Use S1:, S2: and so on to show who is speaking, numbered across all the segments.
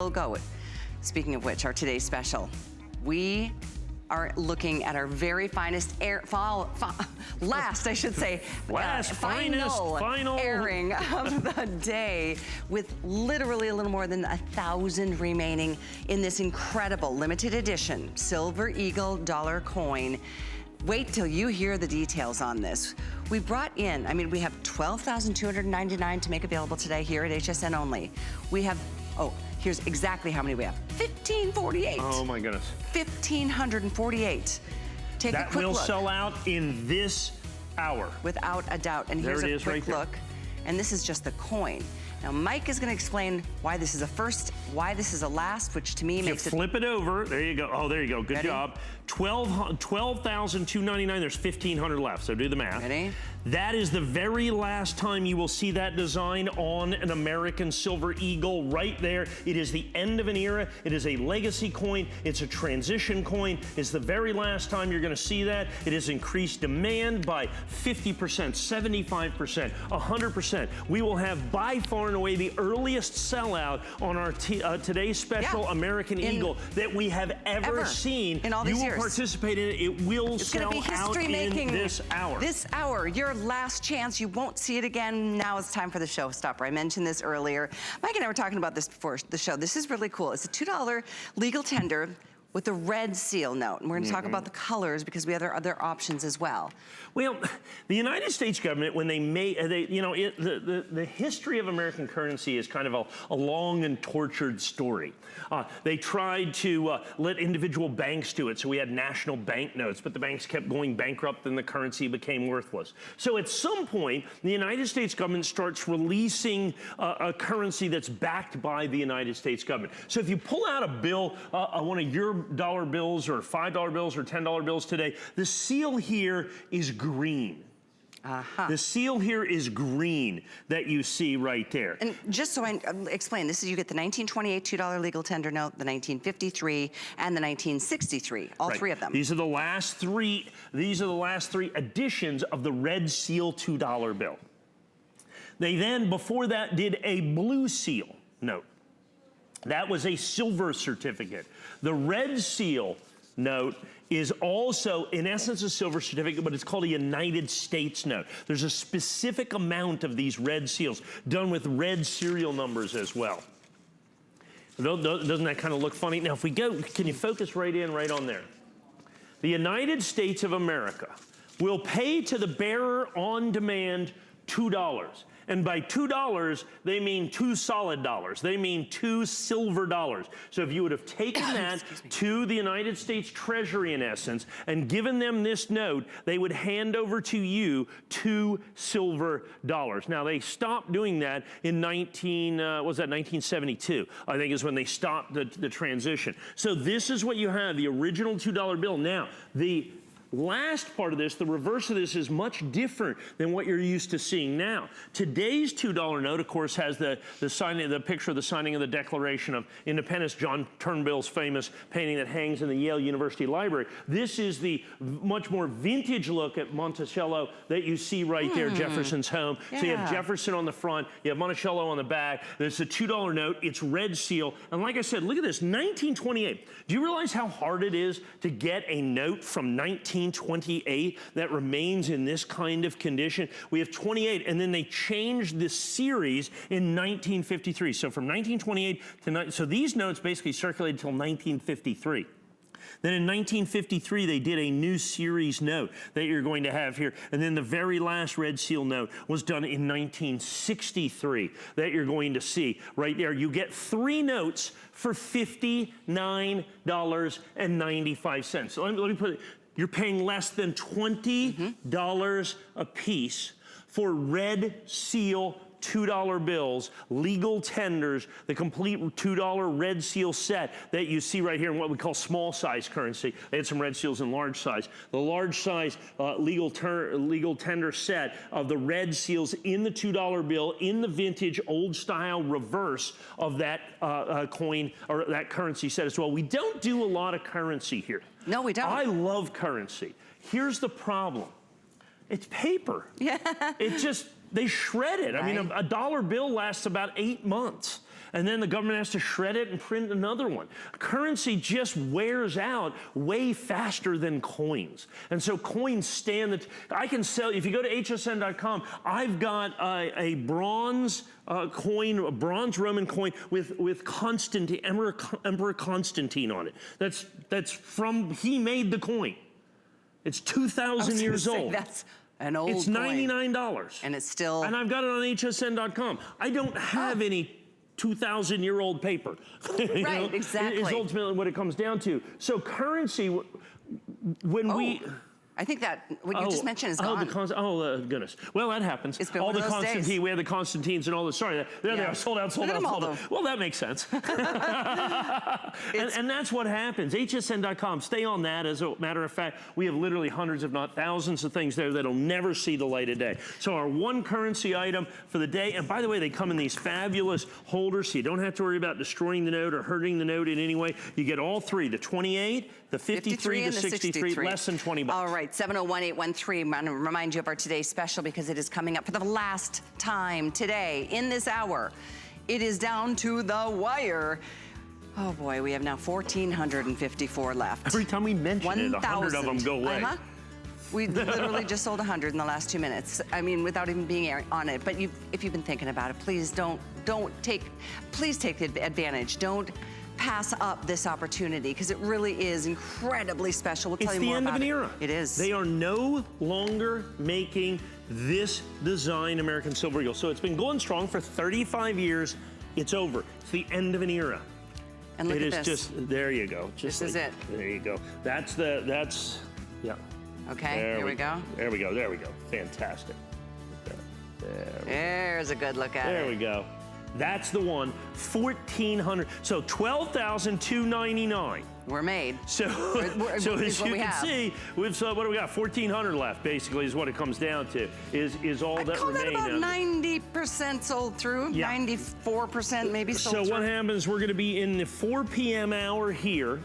S1: We'll go. Speaking of which, our today's special, we are looking at our very finest final airing of the day, with literally a little more than 1,000 remaining in this incredible limited edition Silver Eagle dollar coin. Wait till you hear the details on this. We brought in, we have 12,299 to make available today here at HSN only. We have, here's exactly how many we have. 1,548.
S2: Oh my goodness.
S1: 1,548. Take a quick look.
S2: That will sell out in this hour.
S1: Without a doubt. And here's a quick look. And this is just the coin. Now, Mike is going to explain why this is a first, why this is a last, which to me makes it...
S2: Flip it over. There you go. Oh, there you go. Good job. 12,299. There's 1,500 left, so do the math.
S1: Ready?
S2: That is the very last time you will see that design on an American Silver Eagle right there. It is the end of an era. It is a legacy coin. It's a transition coin. It's the very last time you're going to see that. It has increased demand by 50%, 75%, 100%. We will have by far and away the earliest sellout on our today's special American Eagle that we have ever seen.
S1: In all these years.
S2: You will participate in it. It will sell out in this hour.
S1: This hour, your last chance. You won't see it again. Now it's time for the showstopper. I mentioned this earlier. Mike and I were talking about this before the show. This is really cool. It's a $2 legal tender with the red seal note. And we're gonna talk about the colors because we have other options as well.
S2: Well, the United States government, when they made, the history of American currency is kind of a long and tortured story. They tried to let individual banks do it, so we had national banknotes, but the banks kept going bankrupt and the currency became worthless. So at some point, the United States government starts releasing a currency that's backed by the United States government. So if you pull out a bill, one of your dollar bills or $5 bills or $10 bills today, the seal here is green. The seal here is green that you see right there.
S1: And just so I explain, this is, you get the 1928 $2 legal tender note, the 1953, and the 1963, all three of them.
S2: These are the last three editions of the red seal $2 bill. They then, before that, did a blue seal note. That was a silver certificate. The red seal note is also, in essence, a silver certificate, but it's called a United States note. There's a specific amount of these red seals done with red serial numbers as well. Doesn't that kind of look funny? Now, if we go, can you focus right on there? The United States of America will pay to the bearer on demand $2. And by $2, they mean $2 solid dollars. They mean $2 silver dollars. So if you would have taken that to the United States Treasury, in essence, and given them this note, they would hand over to you $2 silver dollars. Now, they stopped doing that in 1972, I think is when they stopped the transition. So this is what you have, the original $2 bill. Now, the last part of this, the reverse of this, is much different than what you're used to seeing now. Today's $2 note, of course, has the picture of the signing of the Declaration of Independence, John Turnbull's famous painting that hangs in the Yale University Library. This is the much more vintage look at Monticello that you see right there, Jefferson's home. So you have Jefferson on the front, you have Monticello on the back. There's a $2 note, it's red seal. And like I said, look at this, 1928. Do you realize how hard it is to get a note from 1928 that remains in this kind of condition? We have 28, and then they changed this series in 1953. So from 1928 to so these notes basically circulated until 1953. Then in 1953, they did a new series note that you're going to have here. And then the very last red seal note was done in 1963 that you're going to see right there. You get 3 notes for $59.95. So let me put it. You're paying less than $20 a piece for red seal $2 bills, legal tenders, the complete $2 red seal set that you see right here in what we call small size currency. They had some red seals in large size. The large size legal tender set of the red seals in the $2 bill in the vintage old style reverse of that coin or that currency set as well. We don't do a lot of currency here.
S1: No, we don't.
S2: I love currency. Here's the problem. It's paper. Yeah. It just, they shred it. Right. I mean, a dollar bill lasts about 8 months. and then the government has to shred it and print another one. Currency just wears out way faster than coins. And so coins stand I can sell, if you go to hsn.com, I've got a bronze coin, a bronze Roman coin with Constantine, Emperor Constantine on it. That's from, he made the coin. It's 2,000 years old.
S1: That's an old
S2: It's $99.
S1: And it's still...
S2: And I've got it on hsn.com. I don't have any 2,000-year-old paper.
S1: Right, exactly.
S2: Is ultimately what it comes down to. So currency, when we...
S1: I think that what you just mentioned is gone.
S2: Goodness. Well, that happens.
S1: It's been
S2: all
S1: one
S2: the
S1: of those
S2: Constantine,
S1: days.
S2: we had the Constantines and all the, sorry, there they are, sold out. Well, that makes sense. and that's what happens. hsn.com, stay on that. As a matter of fact, we have literally hundreds, if not thousands of things there that'll never see the light of day. So our one currency item for the day, and by the way, they come in these fabulous holders, so you don't have to worry about destroying the note or hurting the note in any way. You get all three, the 28, the 53, the 63, less than 20 bucks.
S1: All right, 701-813. I'm going to remind you of our today's special because it is coming up for the last time today in this hour. It is down to the wire. Oh boy, we have now 1,454 left.
S2: Every time we mention it, 100 of them go away.
S1: We literally just sold 100 in the last 2 minutes. I mean, without even being on it. But if you've been thinking about it, please please take advantage. Don't pass up this opportunity because it really is incredibly special. We'll tell you more about it.
S2: It's the end of an era.
S1: It is.
S2: They are no longer making this design American Silver Eagle. So it's been going strong for 35 years. It's over. It's the end of an era.
S1: And look at this.
S2: It is just, there you go. Just
S1: this is it.
S2: There you go. Yeah.
S1: Okay, here we go.
S2: There we go. Fantastic.
S1: There's a good look at it.
S2: There we go. That's the one, 1,400. So 12,299.
S1: We're made.
S2: So as you can see, we've what do we got? 1,400 left. Basically, is what it comes down to. Is all that remains.
S1: About 90% sold through. Yeah. 94% maybe sold through.
S2: So what happens? We're going to be in the 4 p.m. hour here.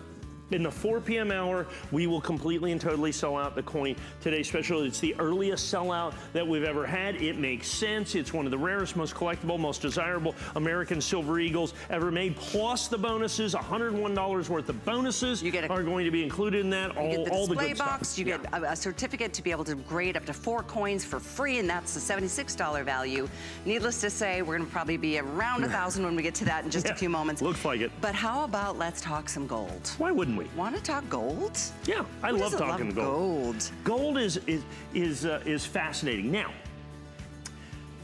S2: In the 4 p.m. hour, we will completely and totally sell out the coin today special. It's the earliest sellout that we've ever had. It makes sense. It's one of the rarest, most collectible, most desirable American Silver Eagles ever made. Plus the bonuses, $101 worth of bonuses are going to be included in that. All the good
S1: box,
S2: stuff.
S1: You get a certificate to be able to grade up to 4 coins for free, and that's the $76 value. Needless to say, we're going to probably be around 1,000 when we get to that in just a few moments.
S2: Looks like it.
S1: But how about let's talk some gold?
S2: Why wouldn't we?
S1: Want to talk gold?
S2: Yeah, I love talking gold. Gold is fascinating. Now,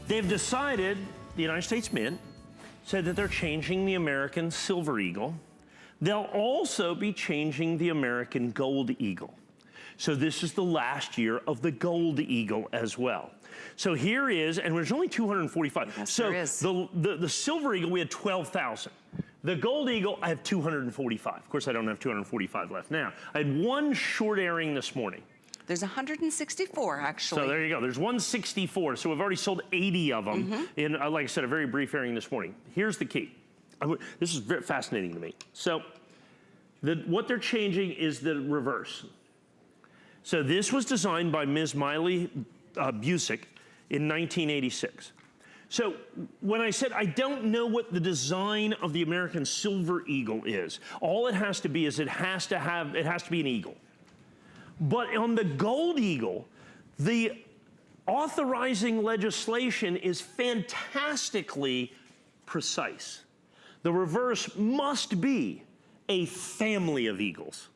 S2: they've decided, the United States Mint said that they're changing the American Silver Eagle. They'll also be changing the American Gold Eagle. So this is the last year of the Gold Eagle as well. So here is, and there's only 245.
S1: Yes,
S2: so
S1: there is.
S2: The Silver Eagle, we had 12,000. The Gold Eagle, I have 245. Of course, I don't have 245 left now. I had one short airing this morning.
S1: There's 164, actually.
S2: So there you go. There's 164. So we've already sold 80 of them in, like I said, a very brief airing this morning. Here's the key. This is very fascinating to me. So what they're changing is the reverse. So this was designed by Ms. Miley Busick in 1986. So when I said I don't know what the design of the American Silver Eagle is, all it has to be is it has to be an eagle. But on the Gold Eagle, the authorizing legislation is fantastically precise. The reverse must be a family of eagles.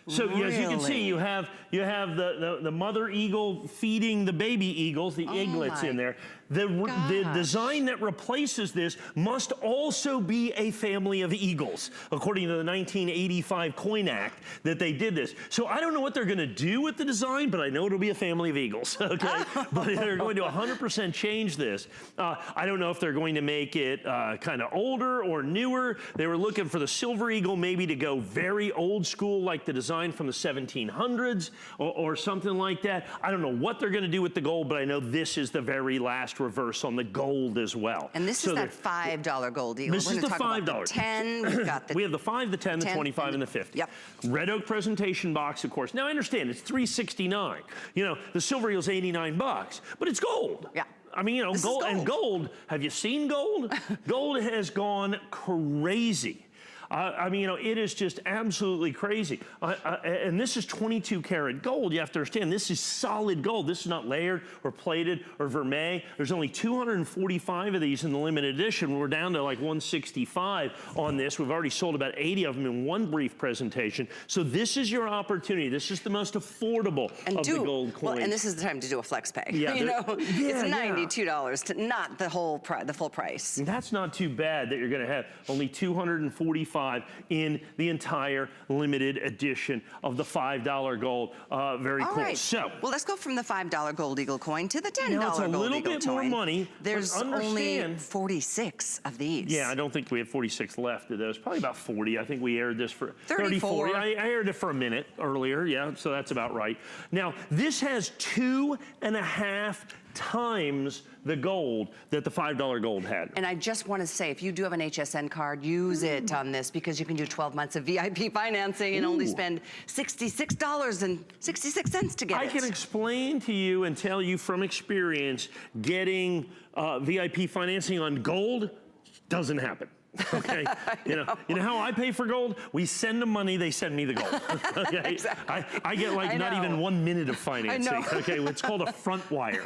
S2: So as you can see, you have the mother eagle feeding the baby eagles, the eaglets in there. The design that replaces this must also be a family of eagles, according to the 1985 Coin Act that they did this. So I don't know what they're going to do with the design, but I know it'll be a family of eagles, okay? But they're going to 100% change this. I don't know if they're going to make it kind of older or newer. They were looking for the Silver Eagle maybe to go very old school, like the design from the 1700s or something like that. I don't know what they're going to do with the gold, but I know this is the very last reverse on the gold as well.
S1: And this is that $5 Gold Eagle.
S2: This is the $5.
S1: The 10, we've got the...
S2: We have the 5, the 10, the 25, and the 50.
S1: Yep.
S2: Red oak presentation box, of course. Now, I understand it's $369. You know, the Silver Eagle's $89, but it's gold.
S1: Yeah.
S2: I mean, you know, gold, and gold, have you seen gold? Gold has gone crazy. I mean, you know, it is just absolutely crazy. And this is 22 karat gold. You have to understand, this is solid gold. This is not layered or plated or vermeil. There's only 245 of these in the limited edition. We're down to like 165 on this. We've already sold about 80 of them in one brief presentation. So this is your opportunity. This is the most affordable of the gold coins.
S1: Well, and this is the time to do a flex pay.
S2: Yeah,
S1: you know, it's $92 to not the full price.
S2: And that's not too bad that you're going to have only 245 in the entire limited edition of the $5 gold. Very cool.
S1: Right.
S2: So,
S1: well, let's go from the $5 gold eagle coin to the $10
S2: it's a
S1: gold eagle
S2: little bit more money.
S1: There's only 46 of these.
S2: Yeah, I don't think we have 46 left of those. Probably about 40. I think we aired this for
S1: 34.
S2: I aired it for a minute earlier. Yeah, so that's about right. Now, this has 2.5 times the gold that the $5 gold had.
S1: And I just want to say, if you do have an HSN card, use it on this, because you can do 12 months of VIP financing and only spend $66.66 to get it.
S2: I can explain to you and tell you from experience, getting VIP financing on gold doesn't happen. Okay, you know how I pay for gold? We send them money, they send me the gold. Okay,
S1: exactly.
S2: I get like not even 1 minute of financing.
S1: I know.
S2: Okay, it's called a front wire.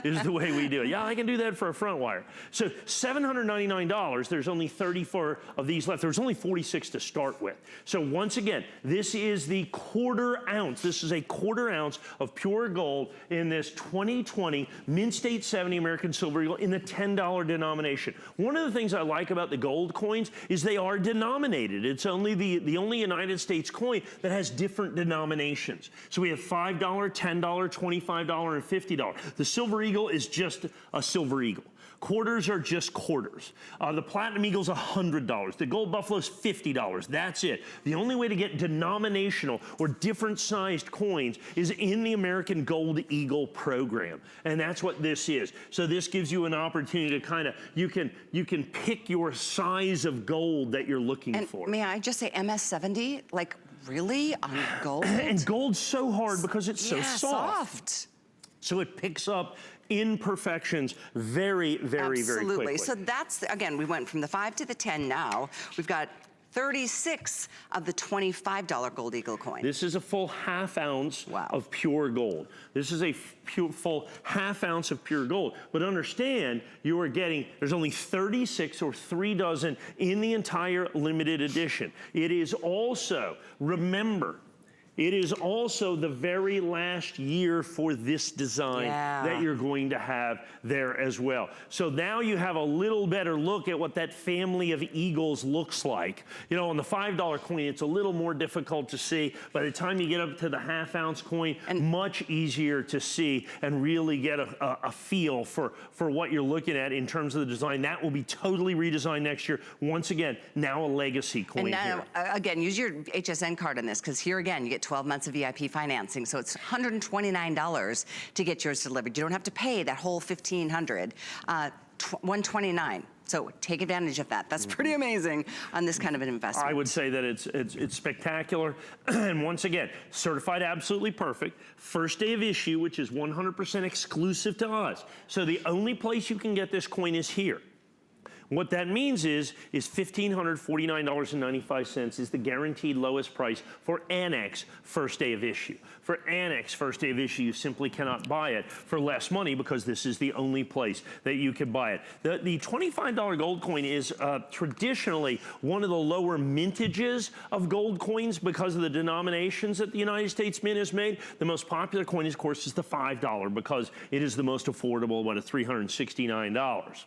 S2: Is the way we do it. Yeah, I can do that for a front wire. So $799. There's only 34 of these left. There's only 46 to start with. So once again, this is the 1/4 ounce. This is a 1/4 ounce of pure gold in this 2020 Mint State 70 American Silver Eagle in the $10 denomination. One of the things I like about the gold coins is they are denominated. It's only the only United States coin that has different denominations. So we have $5, $10, $25, and $50. The Silver Eagle is just a Silver Eagle. Quarters are just quarters. The Platinum Eagle's $100. The Gold Buffalo's $50. That's it. The only way to get denominational or different sized coins is in the American Gold Eagle program. And that's what this is. So this gives you an opportunity to kind of, you can pick your size of gold that you're looking for.
S1: May I just say MS70, like really on gold?
S2: And gold's so hard because it's so soft. So it picks up imperfections very, very, very quickly.
S1: So that's, again, we went from the 5 to the 10 now. We've got 36 of the $25 Gold Eagle coin.
S2: This is a full ½ ounce of pure gold. This is a full ½ ounce of pure gold. But understand, you are getting, there's only 36 or 3 dozen in the entire limited edition. It is also, remember, it is also the very last year for this design that you're going to have there as well. So now you have a little better look at what that family of eagles looks like. You know, on the $5 coin, it's a little more difficult to see. By the time you get up to the ½ ounce coin, much easier to see and really get a feel for what you're looking at in terms of the design. That will be totally redesigned next year. Once again, now a legacy coin.
S1: And now, again, use your HSN card on this, because here again, you get 12 months of VIP financing, so it's $129 to get yours delivered. You don't have to pay that whole $1,500, $129. So take advantage of that. That's pretty amazing on this kind of an investment.
S2: I would say that it's spectacular. And once again, certified absolutely perfect. First day of issue, which is 100% exclusive to us. So the only place you can get this coin is here. What that means is $1,549.95 is the guaranteed lowest price for Annex first day of issue. For Annex first day of issue, you simply cannot buy it for less money because this is the only place that you can buy it. The $25 gold coin is traditionally one of the lower mintages of gold coins because of the denominations that the United States Mint has made. The most popular coin, of course, is the $5 because it is the most affordable, at $369.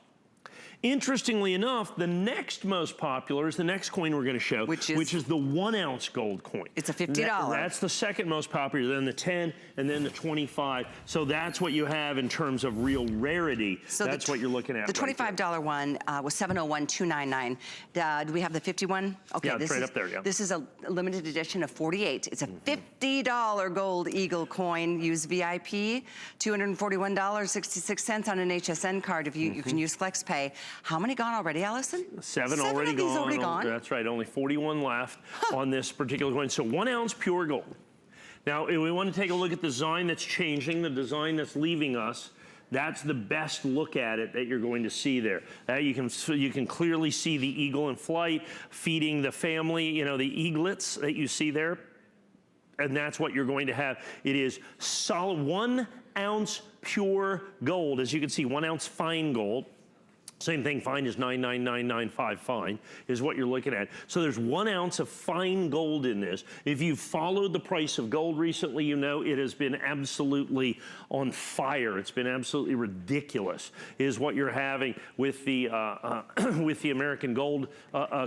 S2: Interestingly enough, the next most popular is the next coin we're going to show, which is the 1 ounce gold coin.
S1: It's a $50.
S2: That's the second most popular, then the 10, and then the 25. So that's what you have in terms of real rarity. So that's what you're looking at.
S1: The $25 one was $701,299. Do we have the 51? Okay,
S2: yeah, it's right up there. Yeah.
S1: This is a limited edition of 48. It's a $50 Gold Eagle coin. Use VIP. $241.66 on an HSN card if you can use FlexPay. How many gone already, Allison?
S2: 7 already gone.
S1: Already gone.
S2: That's right, only 41 left on this particular coin. So 1 ounce pure gold. Now, we want to take a look at the design that's changing, the design that's leaving us. That's the best look at it that you're going to see there. You can clearly see the eagle in flight, feeding the family, you know, the eaglets that you see there. And that's what you're going to have. It is solid 1 ounce pure gold. As you can see, 1 ounce fine gold. Same thing, fine is 99995 fine, is what you're looking at. So there's 1 ounce of fine gold in this. If you've followed the price of gold recently, you know it has been absolutely on fire. It's been absolutely ridiculous, is what you're having with the with the American gold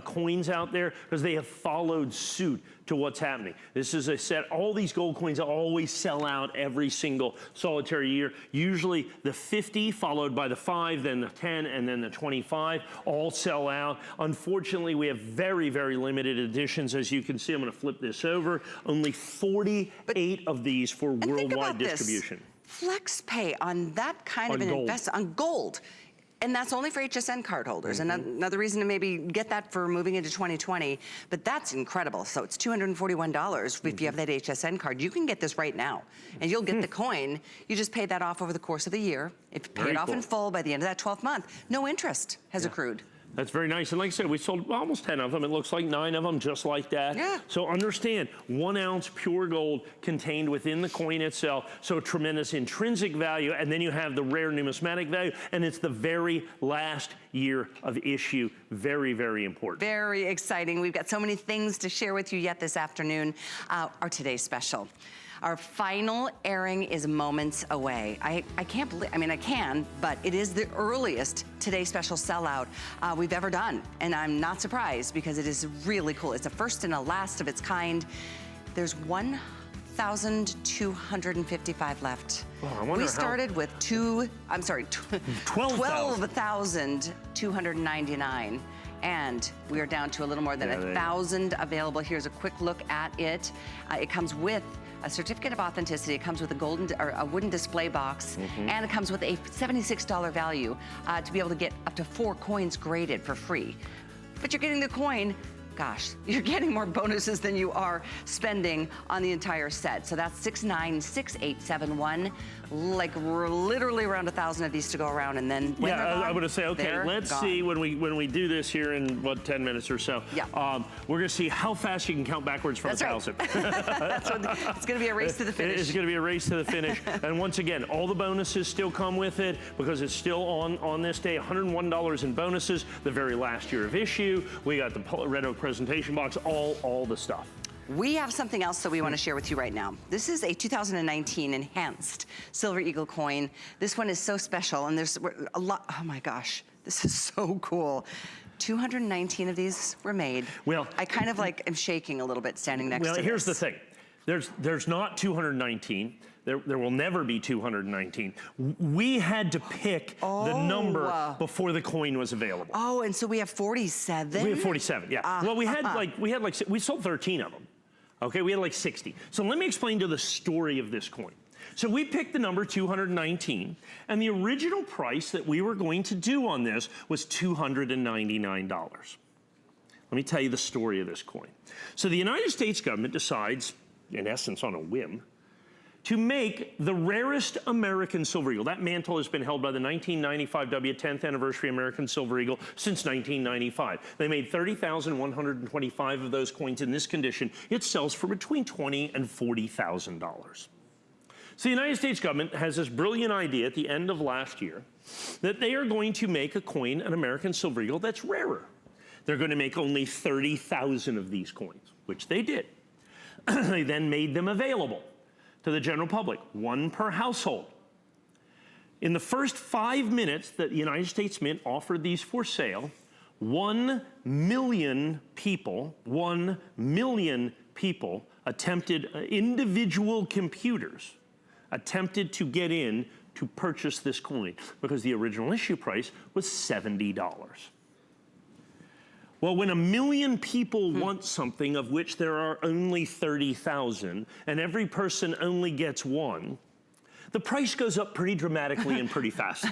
S2: coins out there, because they have followed suit to what's happening. This is a set, all these gold coins always sell out every single solitary year. Usually the 50 followed by the 5, then the 10, and then the 25 all sell out. Unfortunately, we have very, very limited editions. As you can see, I'm gonna flip this over. Only 48 of these for worldwide distribution.
S1: Flex pay on that kind of an investment, on gold. And that's only for HSN card holders. And another reason to maybe get that for moving into 2020, but that's incredible. So it's $241 if you have that HSN card. You can get this right now, and you'll get the coin. You just pay that off over the course of the year. If you pay it off in full by the end of that 12th month, no interest has accrued.
S2: That's very nice. And like I said, we sold almost 10 of them. It looks like 9 of them just like that.
S1: Yeah.
S2: So understand, 1 ounce pure gold contained within the coin itself. So tremendous intrinsic value. And then you have the rare numismatic value. And it's the very last year of issue. Very, very important. Very
S1: exciting. We've got so many things to share with you yet this afternoon. Our today's special. Our final airing is moments away. I can't believe, I mean, I can, but it is the earliest Today Special sellout we've ever done. And I'm not surprised because it is really cool. It's a first and a last of its kind. There's 1,255 left.
S2: Well,
S1: we started with 12,299. And we are down to a little more than 1,000 available. Here's a quick look at it. It comes with a certificate of authenticity. It comes with a a wooden display box, and it comes with a $76 value to be able to get up to 4 coins graded for free. But you're getting the coin. Gosh, you're getting more bonuses than you are spending on the entire set. So that's 696871. Like we're literally around 1,000 of these to go around, and then when they're gone,
S2: I'm gonna say, okay, let's see when we do this here in what 10 minutes or so.
S1: Yeah.
S2: We're gonna see how fast you can count backwards from 1,000.
S1: That's what, it's gonna be a race to the finish.
S2: It's gonna be a race to the finish. And once again, all the bonuses still come with it because it's still on this day. $101 in bonuses. The very last year of issue. We got the Red Oak presentation box. All the stuff.
S1: We have something else that we want to share with you right now. This is a 2019 enhanced Silver Eagle coin. This one is so special, and there's a lot. Oh my gosh, this is so cool. 219 of these were made. Well, I kind of like am shaking a little bit standing next to this.
S2: Well, here's the thing. There's not 219. There will never be 219. We had to pick the number before the coin was available.
S1: Oh, and so we have 47?
S2: We have 47, yeah. Well, we sold 13 of them. Okay, we had like 60. So let me explain to the story of this coin. So we picked the number 219, and the original price that we were going to do on this was $299. Let me tell you the story of this coin. So the United States government decides, in essence on a whim, to make the rarest American Silver Eagle. That mantle has been held by the 1995 10th Anniversary American Silver Eagle since 1995. They made 30,125 of those coins in this condition. It sells for between $20,000 and $40,000. So the United States government has this brilliant idea at the end of last year that they are going to make a coin, an American Silver Eagle, that's rarer. They're going to make only 30,000 of these coins, which they did. They then made them available to the general public, 1 per household. In the first 5 minutes that the United States Mint offered these for sale, 1 million people attempted, individual computers attempted to get in to purchase this coin because the original issue price was $70. Well, when 1 million people want something of which there are only 30,000, and every person only gets 1, the price goes up pretty dramatically and pretty fast.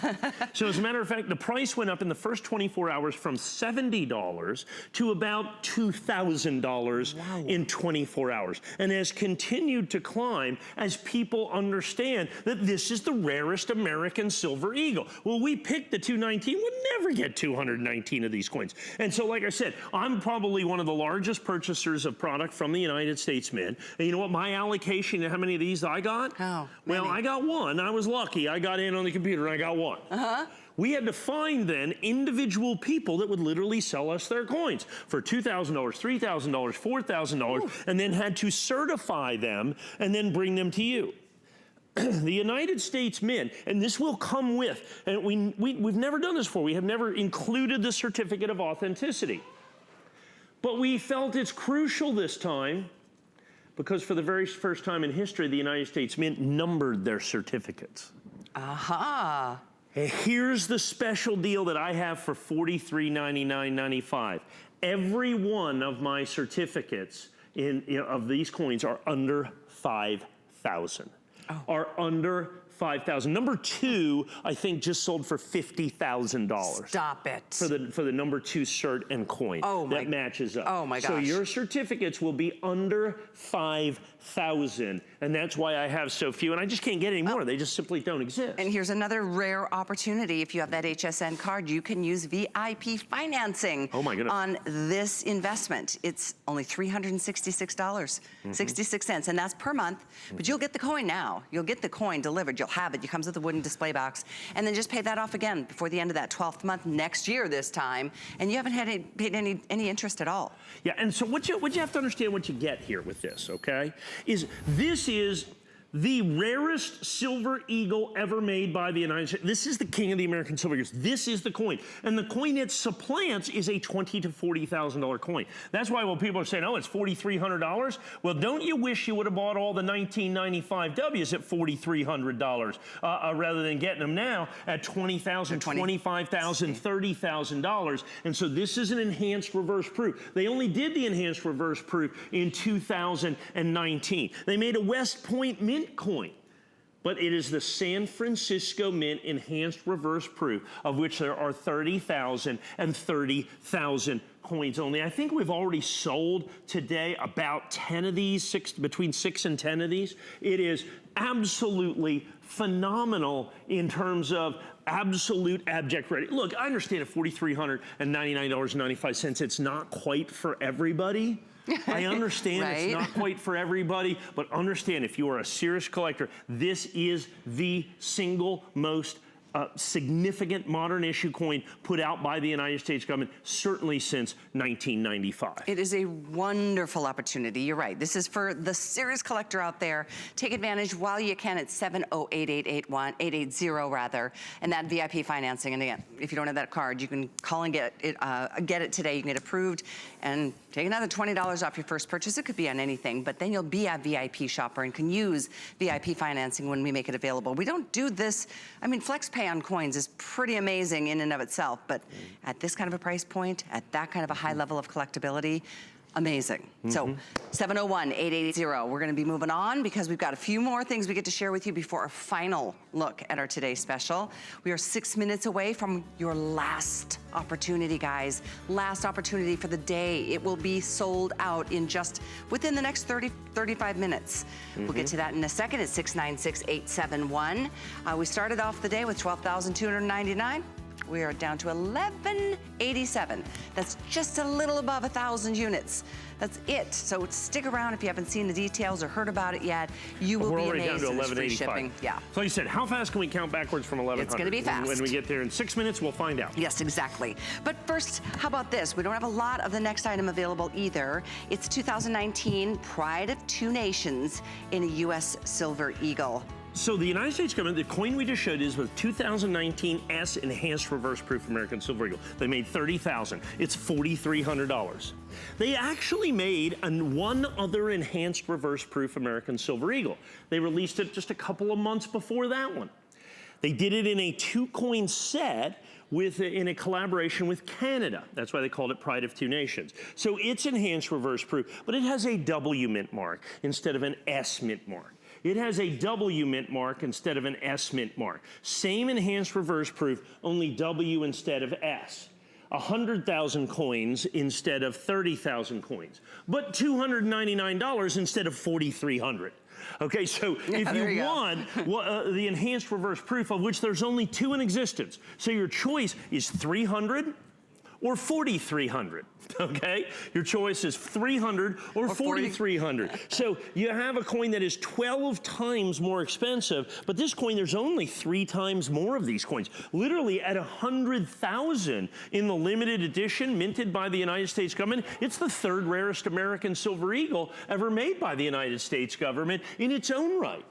S2: So as a matter of fact, the price went up in the first 24 hours from $70 to about $2,000 in 24 hours. And has continued to climb as people understand that this is the rarest American silver eagle. Well, we picked the 219, we'll never get 219 of these coins. And so like I said, I'm probably one of the largest purchasers of product from the United States Mint. And you know what my allocation, how many of these I got?
S1: Oh,
S2: well, I got one. I was lucky. I got in on the computer and I got one. We had to find then individual people that would literally sell us their coins for $2,000, $3,000, $4,000, and then had to certify them and then bring them to you. The United States Mint, and this will come with, and we've never done this before, we have never included the certificate of authenticity. But we felt it's crucial this time because for the very first time in history, the United States Mint numbered their certificates.
S1: Aha.
S2: And here's the special deal that I have for $43.99.95. Every one of my certificates of these coins are under 5,000. Are under 5,000. Number two, I think, just sold for $50,000.
S1: Stop it.
S2: For the number two cert and coin. That matches up.
S1: Oh my gosh.
S2: So your certificates will be under 5,000, and that's why I have so few, and I just can't get any more. They just simply don't exist.
S1: And here's another rare opportunity. If you have that HSN card, you can use VIP financing on this investment. It's only $366, 66 cents, and that's per month, but you'll get the coin now. You'll get the coin delivered. You'll have it. It comes with a wooden display box, and then just pay that off again before the end of that 12th month next year this time, and you haven't paid any interest at all.
S2: Yeah, and so what you have to understand what you get here with this, okay, is this is the rarest silver eagle ever made by the United States. This is the king of the American silver eagles. This is the coin. And the coin it supplants is a $20,000 to $40,000 coin. That's why when people are saying, oh, it's $4,300, well, don't you wish you would have bought all the 1995 W's at $4,300 rather than getting them now at $20,000, $25,000, $30,000. And so this is an enhanced reverse proof. They only did the enhanced reverse proof in 2019. They made a West Point Mint coin, but it is the San Francisco Mint enhanced reverse proof, of which there are 30,000 and 30,000 coins only. I think we've already sold today about 10 of these, between 6 and 10 of these. It is absolutely phenomenal in terms of absolute abject ready. Look, I understand at $4,399.95, it's not quite for everybody. I understand it's not quite for everybody, but understand if you are a serious collector, this is the single most significant modern issue coin put out by the United States government, certainly since 1995.
S1: It is a wonderful opportunity. You're right. This is for the serious collector out there. Take advantage while you can at 708-880 rather, and that VIP financing. And again, if you don't have that card, you can call and get it today. You can get approved and take another $20 off your first purchase. It could be on anything, but then you'll be a VIP shopper and can use VIP financing when we make it available. We don't do this. I mean, FlexPay on coins is pretty amazing in and of itself, but at this kind of a price point, at that kind of a high level of collectability, amazing. So 701-880, we're gonna be moving on because we've got a few more things we get to share with you before our final look at our today's special. We are 6 minutes away from your last opportunity, guys. Last opportunity for the day. It will be sold out in just within the next 35 minutes. We'll get to that in a second. It's 696-871. We started off the day with 12,299. We are down to 1187. That's just a little above 1,000 units. That's it. So stick around if you haven't seen the details or heard about it yet. You will be amazed. Down to 1185. Yeah.
S2: So you said, how fast can we count backwards from 1100?
S1: It's going to be fast.
S2: When we get there in 6 minutes, we'll find out.
S1: Yes, exactly. But first, how about this? We don't have a lot of the next item available either. It's 2019 Pride of Two Nations in a U.S. Silver Eagle.
S2: So the United States government, the coin we just showed is with 2019 S enhanced reverse proof American Silver Eagle. They made 30,000. It's $4,300. They actually made one other enhanced reverse proof American Silver Eagle. They released it just a couple of months before that one. They did it in a 2-coin set in a collaboration with Canada. That's why they called it Pride of Two Nations. So it's enhanced reverse proof, but it has a W mint mark instead of an S mint mark. It has a W mint mark instead of an S mint mark. Same enhanced reverse proof, only W instead of S. 100,000 coins instead of 30,000 coins, but $299 instead of $4,300. Okay, so if you want the enhanced reverse proof, of which there's only 2 in existence, so your choice is 300 or 4,300, okay? Your choice is 300 or 4,300. So you have a coin that is 12 times more expensive, but this coin, there's only 3 times more of these coins. Literally at 100,000 in the limited edition minted by the United States government. It's the 3rd rarest American silver eagle ever made by the United States government in its own right.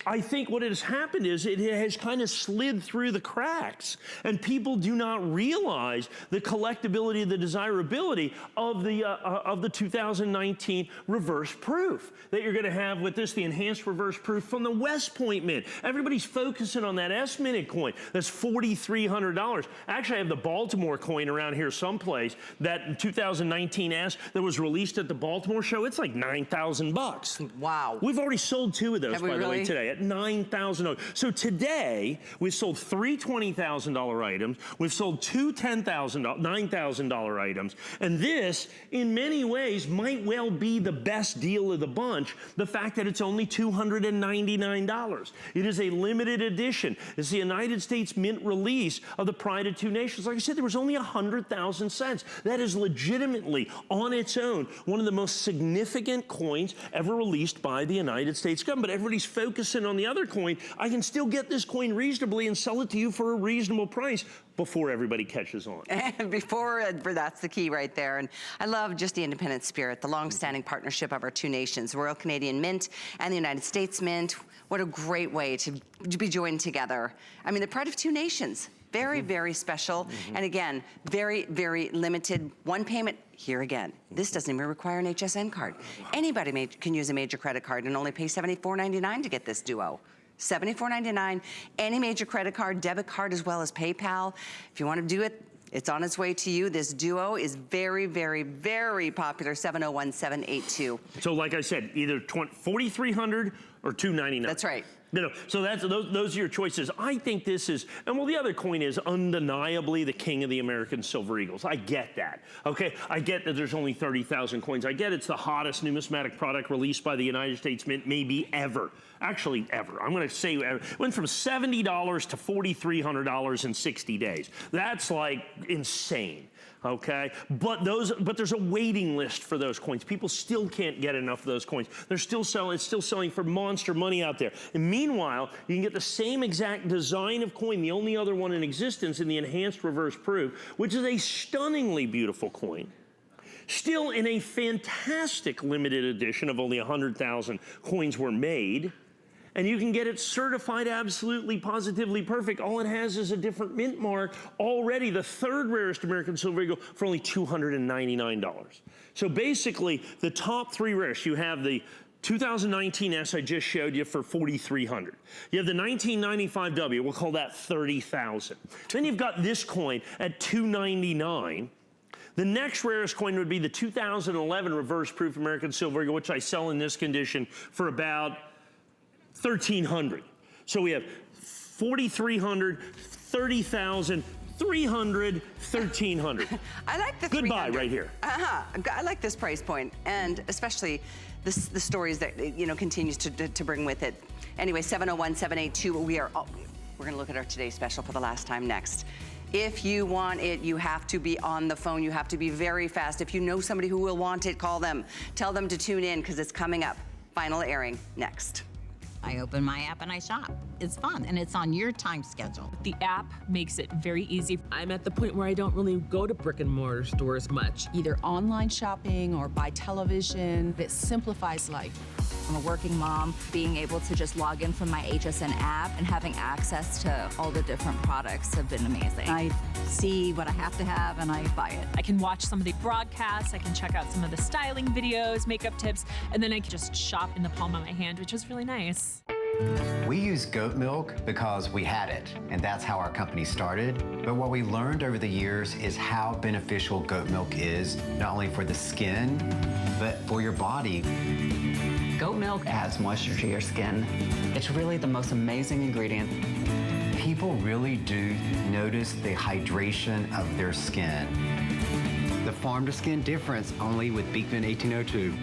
S2: I think what has happened is it has kind of slid through the cracks, and people do not realize the collectability, the desirability of the 2019 reverse proof that you're going to have with this, the enhanced reverse proof from the West Point Mint. Everybody's focusing on that S minted coin. That's $4,300. Actually, I have the Baltimore coin around here someplace, that 2019 S that was released at the Baltimore show. It's like $9,000.
S1: Wow.
S2: We've already sold 2 of those, by the way, today. At $9,000. So today, we've sold 3 $20,000 items. We've sold 2 $9,000 items. And this, in many ways, might well be the best deal of the bunch, the fact that it's only $299. It is a limited edition. It's the United States Mint release of the Pride of 2 Nations. Like I said, there was only 100,000 cents. That is legitimately, on its own, one of the most significant coins ever released by the United States government. But everybody's focusing on the other coin. I can still get this coin reasonably and sell it to you for a reasonable price before everybody catches on.
S1: And that's the key right there. And I love just the independent spirit, the long-standing partnership of our 2 nations, Royal Canadian Mint and the United States Mint. What a great way to be joined together. I mean, the Pride of 2 Nations. Very, very special. And again, very, very limited. 1 payment. Here again, this doesn't even require an HSN card. Anybody can use a major credit card and only pay $74.99 to get this duo. $74.99, any major credit card, debit card, as well as PayPal. If you want to do it, it's on its way to you. This duo is very, very, very popular, 701-782.
S2: So like I said, either $4,300 or $299.
S1: That's right.
S2: You know, so those are your choices. I think this is, and well, the other coin is undeniably the king of the American silver eagles. I get that, okay? I get that there's only 30,000 coins. I get it's the hottest numismatic product released by the United States Mint maybe ever. Actually, ever. I'm going to say it went from $70 to $4,300 in 60 days. That's like insane. Okay, but there's a waiting list for those coins. People still can't get enough of those coins. They're still selling. It's still selling for monster money out there. And meanwhile, you can get the same exact design of coin, the only other one in existence, in the enhanced reverse proof, which is a stunningly beautiful coin. Still in a fantastic limited edition of only 100,000 coins were made. And you can get it certified absolutely, positively perfect. All it has is a different mint mark. Already the 3rd rarest American silver eagle for only $299. So basically, the top 3 rarest, you have the 2019 S I just showed you for $4,300. You have the 1995 W, we'll call that $30,000. Then you've got this coin at $299. The next rarest coin would be the 2011 reverse proof American silver eagle, which I sell in this condition for about $1,300. So we have 4,300, 30,000, 300, 1,300.
S1: I like the
S2: goodbye right here.
S1: I like this price point, and especially the stories that continues to bring with it. Anyway, 701-782. We're going to look at our today's special for the last time next. If you want it, you have to be on the phone. You have to be very fast. If you know somebody who will want it, call them. Tell them to tune in because it's coming up. Final airing next.
S3: I open my app and I shop. It's fun, and it's on your time schedule.
S4: The app makes it very easy. I'm at the point where I don't really go to brick and mortar stores much.
S5: Either online shopping or by television. It simplifies life.
S6: I'm a working mom. Being able to just log in from my HSN app and having access to all the different products have been amazing.
S3: I see what I have to have and I buy it.
S4: I can watch some of the broadcasts, I can check out some of the styling videos, makeup tips, and then I can just shop in the palm of my hand, which is really nice.
S7: We use goat milk because we had it, and that's how our company started. But what we learned over the years is how beneficial goat milk is, not only for the skin, but for your body.
S8: Goat milk adds moisture to your skin. It's really the most amazing ingredient.
S7: People really do notice the hydration of their skin. The farm-to-skin difference only with Beekman 1802.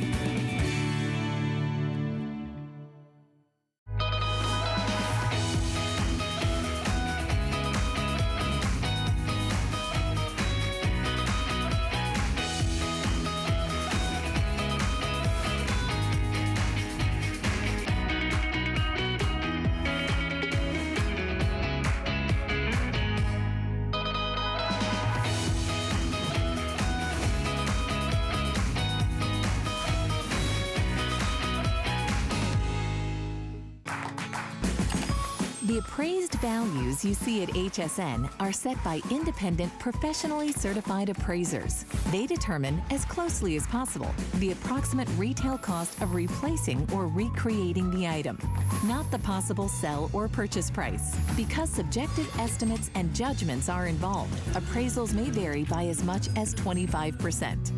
S9: The appraised values you see at HSN are set by independent, professionally certified appraisers. They determine, as closely as possible, the approximate retail cost of replacing or recreating the item, not the possible sell or purchase price. Because subjective estimates and judgments are involved, appraisals may vary by as much as 25%.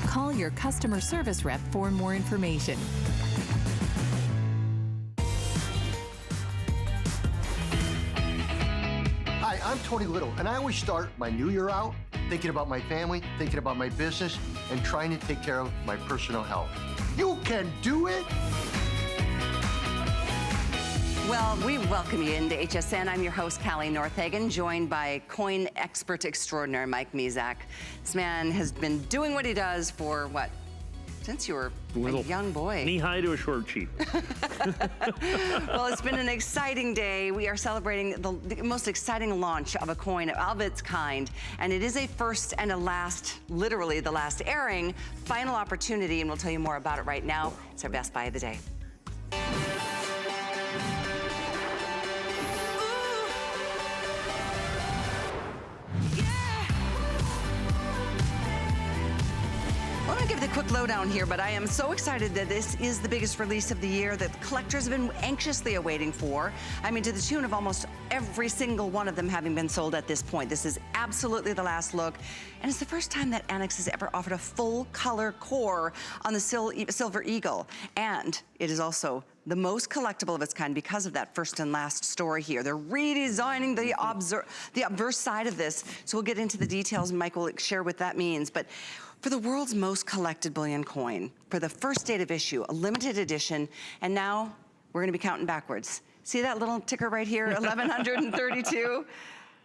S9: Call your customer service rep for more information.
S10: Hi, I'm Tony Little, and I always start my new year out thinking about my family, thinking about my business, and trying to take care of my personal health. You can do it!
S1: Well, we welcome you into HSN. I'm your host, Callie Northagen, joined by coin expert extraordinaire, Mike Mezak. This man has been doing what he does for, what, since you were a young boy.
S2: Knee-high to a short sheep.
S1: Well, it's been an exciting day. We are celebrating the most exciting launch of a coin of its kind, and it is a first and a last, literally the last airing, final opportunity, and we'll tell you more about it right now. It's our best buy of the day. Let me give the quick lowdown here, but I am so excited that this is the biggest release of the year that the collectors have been anxiously awaiting for. I mean, to the tune of almost every single one of them having been sold at this point. This is absolutely the last look, and it's the first time that Annex has ever offered a full color core on the Silver Eagle, and it is also the most collectible of its kind because of that first and last story here. They're redesigning the obverse side of this, so we'll get into the details. Mike will share what that means, but for the world's most collected bullion coin, for the first date of issue, a limited edition, and now we're gonna be counting backwards. See that little ticker right here, 1,132?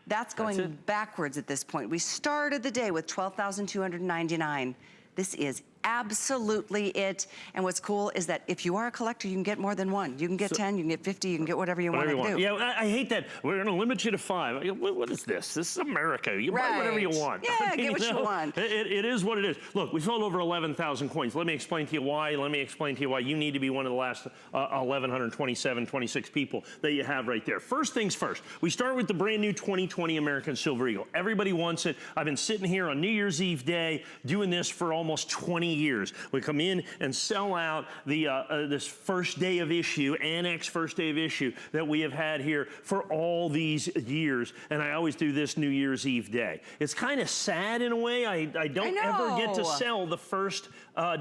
S1: That's going backwards at this point. We started the day with 12,299. This is absolutely it. And what's cool is that if you are a collector, you can get more than one. You can get 10, you can get 50, you can get whatever you want to do.
S2: Yeah, I hate that. We're going to limit you to 5. What is this? This is America. You buy whatever you want.
S1: Yeah, I mean, get what you want.
S2: It is what it is. Look, we sold over 11,000 coins. Let me explain to you why. Let me explain to you why you need to be one of the last 1,127, 26 people that you have right there. First things first, we start with the brand new 2020 American Silver Eagle. Everybody wants it. I've been sitting here on New Year's Eve day doing this for almost 20 years. We come in and sell out the this first day of issue, Annex first day of issue that we have had here for all these years, and I always do this New Year's Eve day. It's kind of sad in a way. I don't ever get to sell the first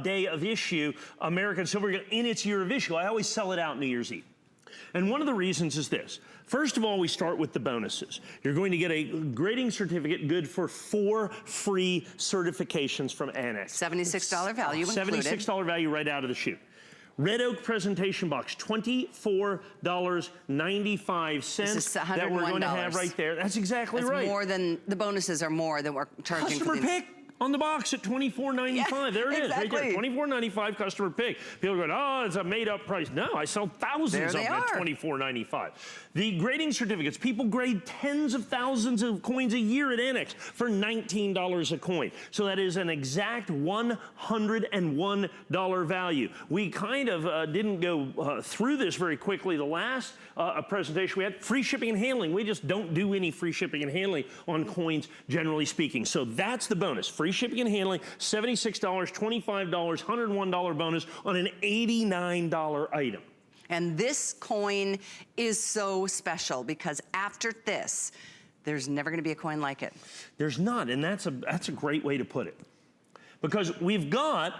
S2: day of issue American Silver Eagle in its year of issue. I always sell it out New Year's Eve. And one of the reasons is this. First of all, we start with the bonuses. You're going to get a grading certificate good for 4 free certifications from Annex.
S1: $76 value included.
S2: $76 value right out of the chute. Red Oak presentation box, $24.95 that we're going to have right there. That's exactly right.
S1: More than, the bonuses are more than we're charging for
S2: Customer pick on the box at $24.95.
S1: Yeah,
S2: there it is,
S1: exactly.
S2: right there. $24.95 customer pick. People are going, oh, it's a made-up price. No, I sell thousands of them at $24.95. The grading certificates, people grade tens of thousands of coins a year at Annex for $19 a coin. So that is an exact $101 value. We kind of didn't go through this very quickly. The last presentation we had, free shipping and handling. We just don't do any free shipping and handling on coins, generally speaking. So that's the bonus. Free shipping and handling, $76, $25, $101 bonus on an $89 item.
S1: And this coin is so special because after this, there's never gonna be a coin like it.
S2: There's not, and that's a great way to put it. Because we've got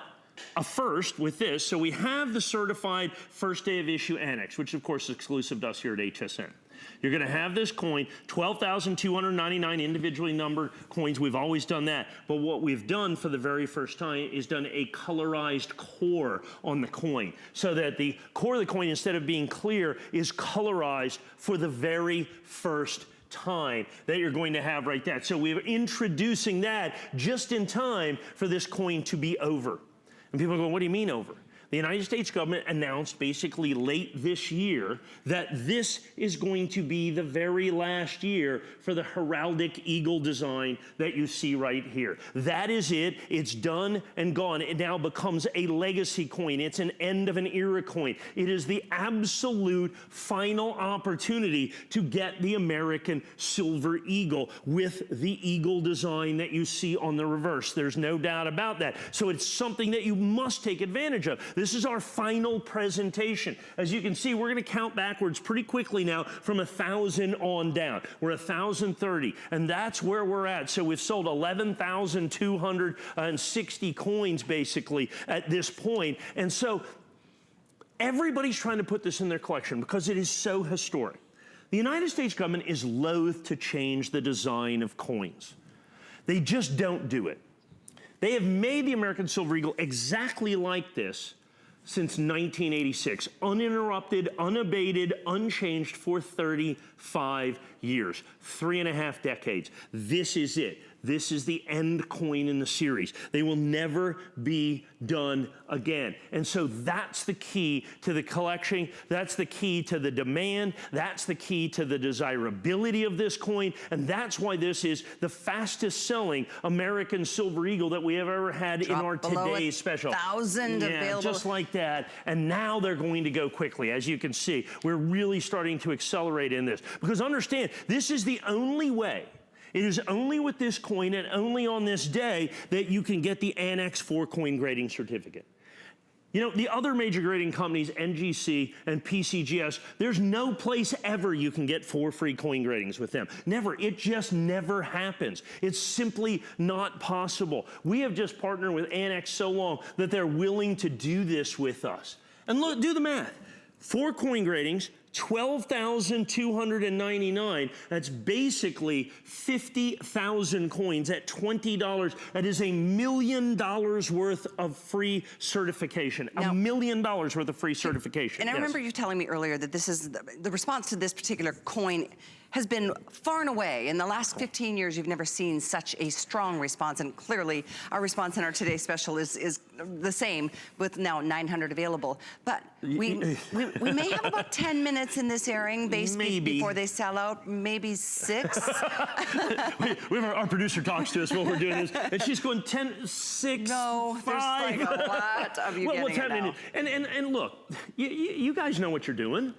S2: a first with this, so we have the certified first day of issue annex, which of course is exclusive to us here at HSN. You're gonna have this coin, 12,299 individually numbered coins. We've always done that. But what we've done for the very first time is done a colorized core on the coin, so that the core of the coin, instead of being clear, is colorized for the very first time that you're going to have right there. So we're introducing that just in time for this coin to be over. And people go, what do you mean over? The United States government announced basically late this year that this is going to be the very last year for the heraldic eagle design that you see right here. That is it. It's done and gone. It now becomes a legacy coin. It's an end of an era coin. It is the absolute final opportunity to get the American silver eagle with the eagle design that you see on the reverse. There's no doubt about that. So it's something that you must take advantage of. This is our final presentation. As you can see, we're gonna count backwards pretty quickly now from 1,000 on down. We're 1,030, and that's where we're at. So we've sold 11,260 coins basically at this point. And so everybody's trying to put this in their collection because it is so historic. The United States government is loath to change the design of coins. They just don't do it. They have made the American Silver Eagle exactly like this since 1986, uninterrupted, unabated, unchanged for 35 years, 3.5 decades. This is it. This is the end coin in the series. They will never be done again. And so that's the key to the collection. That's the key to the demand. That's the key to the desirability of this coin. And that's why this is the fastest selling American Silver Eagle that we have ever had in our today's special.
S1: 1,000 available.
S2: Just like that. And now they're going to go quickly. As you can see, we're really starting to accelerate in this. Because understand, this is the only way. It is only with this coin and only on this day that you can get the Annex 4 coin grading certificate. You know, the other major grading companies, NGC and PCGS, there's no place ever you can get 4 free coin gradings with them. Never. It just never happens. It's simply not possible. We have just partnered with Annex so long that they're willing to do this with us. And look, do the math. 4 coin gradings, 12,299. That's basically 50,000 coins at $20. That is $1 million worth of free certification. $1 million worth of free certification.
S1: And I remember you telling me earlier that this is the response to this particular coin has been far and away. In the last 15 years, you've never seen such a strong response, and clearly our response in our today's special is the same, with now 900 available. But we may have about 10 minutes in this airing before they sell out, maybe 6.
S2: we have our producer talks to us while we're doing this, and she's going 10, 6,
S1: no,
S2: 5.
S1: There's like a lot of you getting it now.
S2: And look, you guys know what you're doing.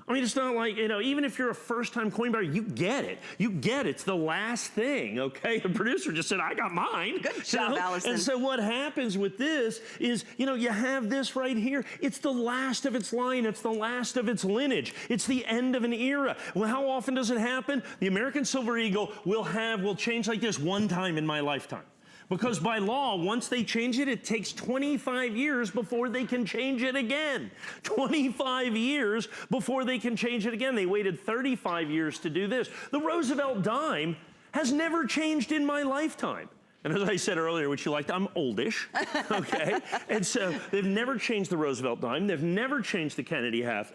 S2: I mean, it's not like, you know, even if you're a first-time coin buyer, you get it. You get it. It's the last thing, okay? The producer just said, I got mine.
S1: Good job, Allison.
S2: And so what happens with this is, you know, you have this right here. It's the last of its line. It's the last of its lineage. It's the end of an era. Well, how often does it happen? The American Silver Eagle will change like this one time in my lifetime. Because by law, once they change it, it takes 25 years before they can change it again. 25 years before they can change it again. They waited 35 years to do this. The Roosevelt dime has never changed in my lifetime. And as I said earlier, which you liked, I'm oldish, okay? And so they've never changed the Roosevelt dime. They've never changed the Kennedy half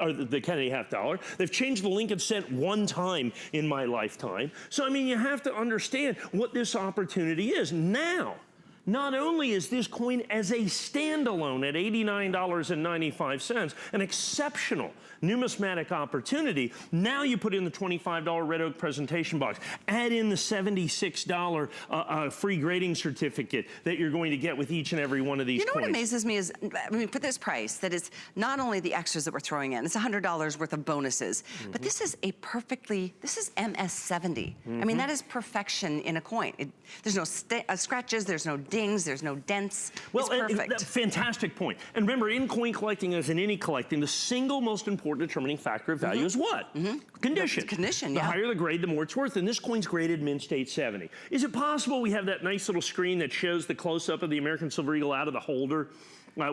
S2: dollar. They've changed the Lincoln cent one time in my lifetime. So, I mean, you have to understand what this opportunity is. Now, not only is this coin as a standalone at $89.95, an exceptional numismatic opportunity, now you put in the $25 red oak presentation box, add in the $76 free grading certificate that you're going to get with each and every one of these coins.
S1: You know what amazes me is, I mean, for this price, that is not only the extras that we're throwing in, it's $100 worth of bonuses, but this is this is MS-70. I mean, that is perfection in a coin. There's no scratches, there's no dings. dings, there's no dents.
S2: Well,
S1: it's perfect.
S2: Fantastic point. And remember, in coin collecting, as in any collecting, the single most important determining factor of value is what? Condition.
S1: Condition,
S2: The higher the grade, the more it's worth. And this coin's graded mint state 70. Is it possible we have that nice little screen that shows the close-up of the American Silver Eagle out of the holder?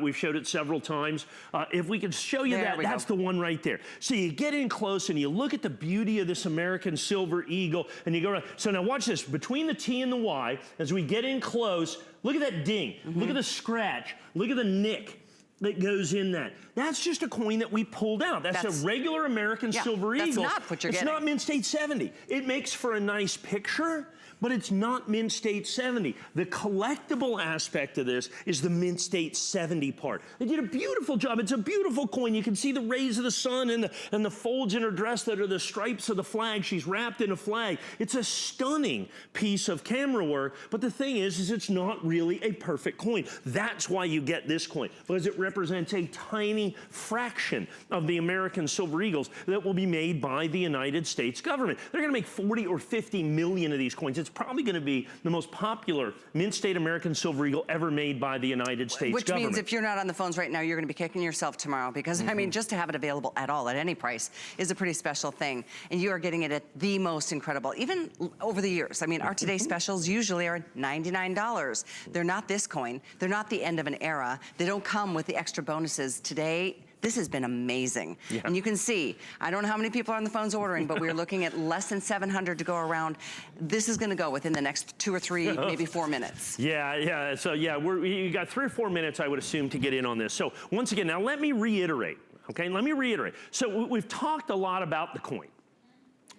S2: We've showed it several times. If we could show you that, that's the one right there. So you get in close and you look at the beauty of this American Silver Eagle and you go around. So now watch this. Between the T and the Y, as we get in close, look at that ding. Look at the scratch. Look at the nick that goes in that. That's just a coin that we pulled out. That's a regular American Silver Eagle.
S1: That's not what you're getting.
S2: It's not mint state 70. It makes for a nice picture, but it's not mint state 70. The collectible aspect of this is the mint state 70 part. They did a beautiful job. It's a beautiful coin. You can see the rays of the sun and the folds in her dress that are the stripes of the flag. She's wrapped in a flag. It's a stunning piece of camera work, but the thing is it's not really a perfect coin. That's why you get this coin, because it represents a tiny fraction of the American Silver Eagles that will be made by the United States government. They're gonna make 40 or 50 million of these coins. It's probably going to be the most popular mint state American Silver Eagle ever made by the United States government.
S1: Which means if you're not on the phones right now, you're going to be kicking yourself tomorrow because, I mean, just to have it available at all, at any price, is a pretty special thing. And you are getting it at the most incredible, even over the years. I mean, our today's specials usually are $99. They're not this coin. They're not the end of an era. They don't come with the extra bonuses. Today, this has been amazing. And you can see, I don't know how many people are on the phones ordering, but we're looking at less than 700 to go around. This is gonna go within the next 2 or 3, maybe 4 minutes.
S2: So you got 3 or 4 minutes, I would assume, to get in on this. So once again, now let me reiterate, okay? Let me reiterate. So we've talked a lot about the coin.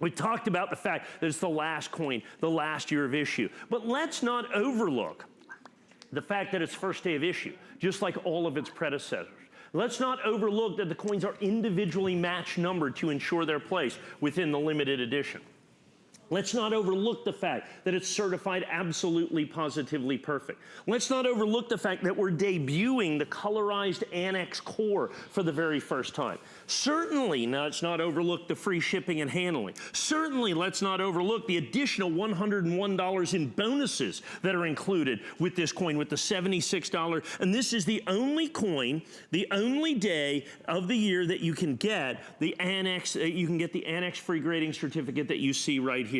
S2: We talked about the fact that it's the last coin, the last year of issue. But let's not overlook the fact that it's first day of issue, just like all of its predecessors. Let's not overlook that the coins are individually match numbered to ensure their place within the limited edition. Let's not overlook the fact that it's certified absolutely, positively perfect. Let's not overlook the fact that we're debuting the colorized annex core for the very first time. Certainly, let's not overlook the free shipping and handling. Certainly, let's not overlook the additional $101 in bonuses that are included with this coin, with the $76. And this is the only coin, the only day of the year that you can get the annex, you can get the annex free grading certificate that you see right here.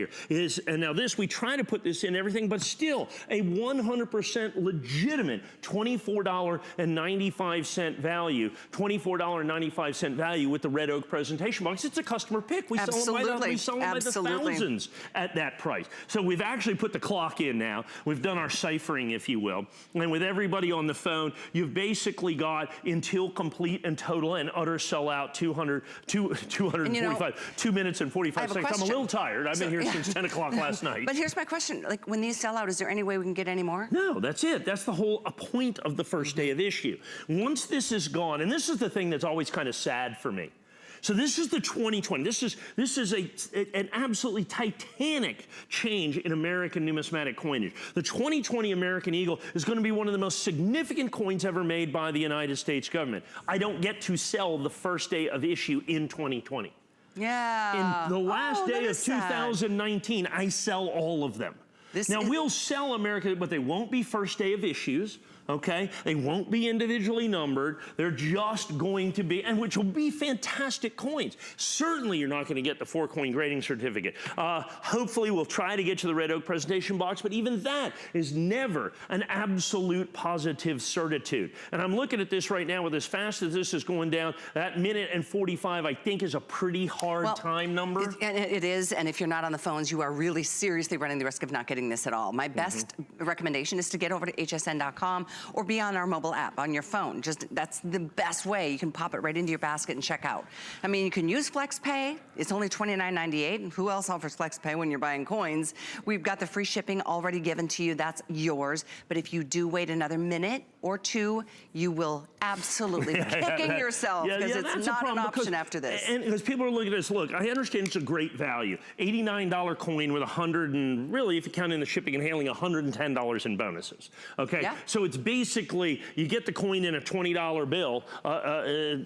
S2: And now this, we try to put this in everything, but still a 100% legitimate $24.95 value, $24.95 value with the red oak presentation box. It's a customer pick. We sell them by the thousands at that price. So we've actually put the clock in now. We've done our ciphering, if you will. And with everybody on the phone, you've basically got until complete and total and utter sellout 245, 2 minutes and 45 seconds. I'm a little tired. I've been here since 10 o'clock last night.
S1: But here's my question. Like, when these sell out, is there any way we can get any more?
S2: No, that's it. That's the whole point of the first day of issue. Once this is gone, and this is the thing that's always kind of sad for me. So this is the 2020. This is an absolutely titanic change in American numismatic coinage. The 2020 American Eagle is going to be one of the most significant coins ever made by the United States government. I don't get to sell the first day of issue in 2020.
S1: Yeah.
S2: In the last day of 2019, I sell all of them. We'll sell America, but they won't be first day of issues. Okay, they won't be individually numbered. They're just going to be, and which will be fantastic coins. Certainly, you're not going to get the 4-coin grading certificate. Hopefully, we'll try to get you the red oak presentation box, but even that is never an absolute positive certitude. And I'm looking at this right now with as fast as this is going down, that minute and 45, I think, is a pretty hard time number.
S1: It is, and if you're not on the phones, you are really seriously running the risk of not getting this at all. My best recommendation is to get over to hsn.com or be on our mobile app on your phone. That's the best way. You can pop it right into your basket and check out. I mean, you can use FlexPay. It's only $29.98. And who else offers FlexPay when you're buying coins? We've got the free shipping already given to you. That's yours. But if you do wait another minute, or 2, you will absolutely be kicking yourself because it's not an option after this.
S2: And because people are looking at this, look, I understand it's a great value. $89 coin with $100 and really, if you count in the shipping and handling, $110 in bonuses. Okay, so it's basically you get the coin in a $20 bill.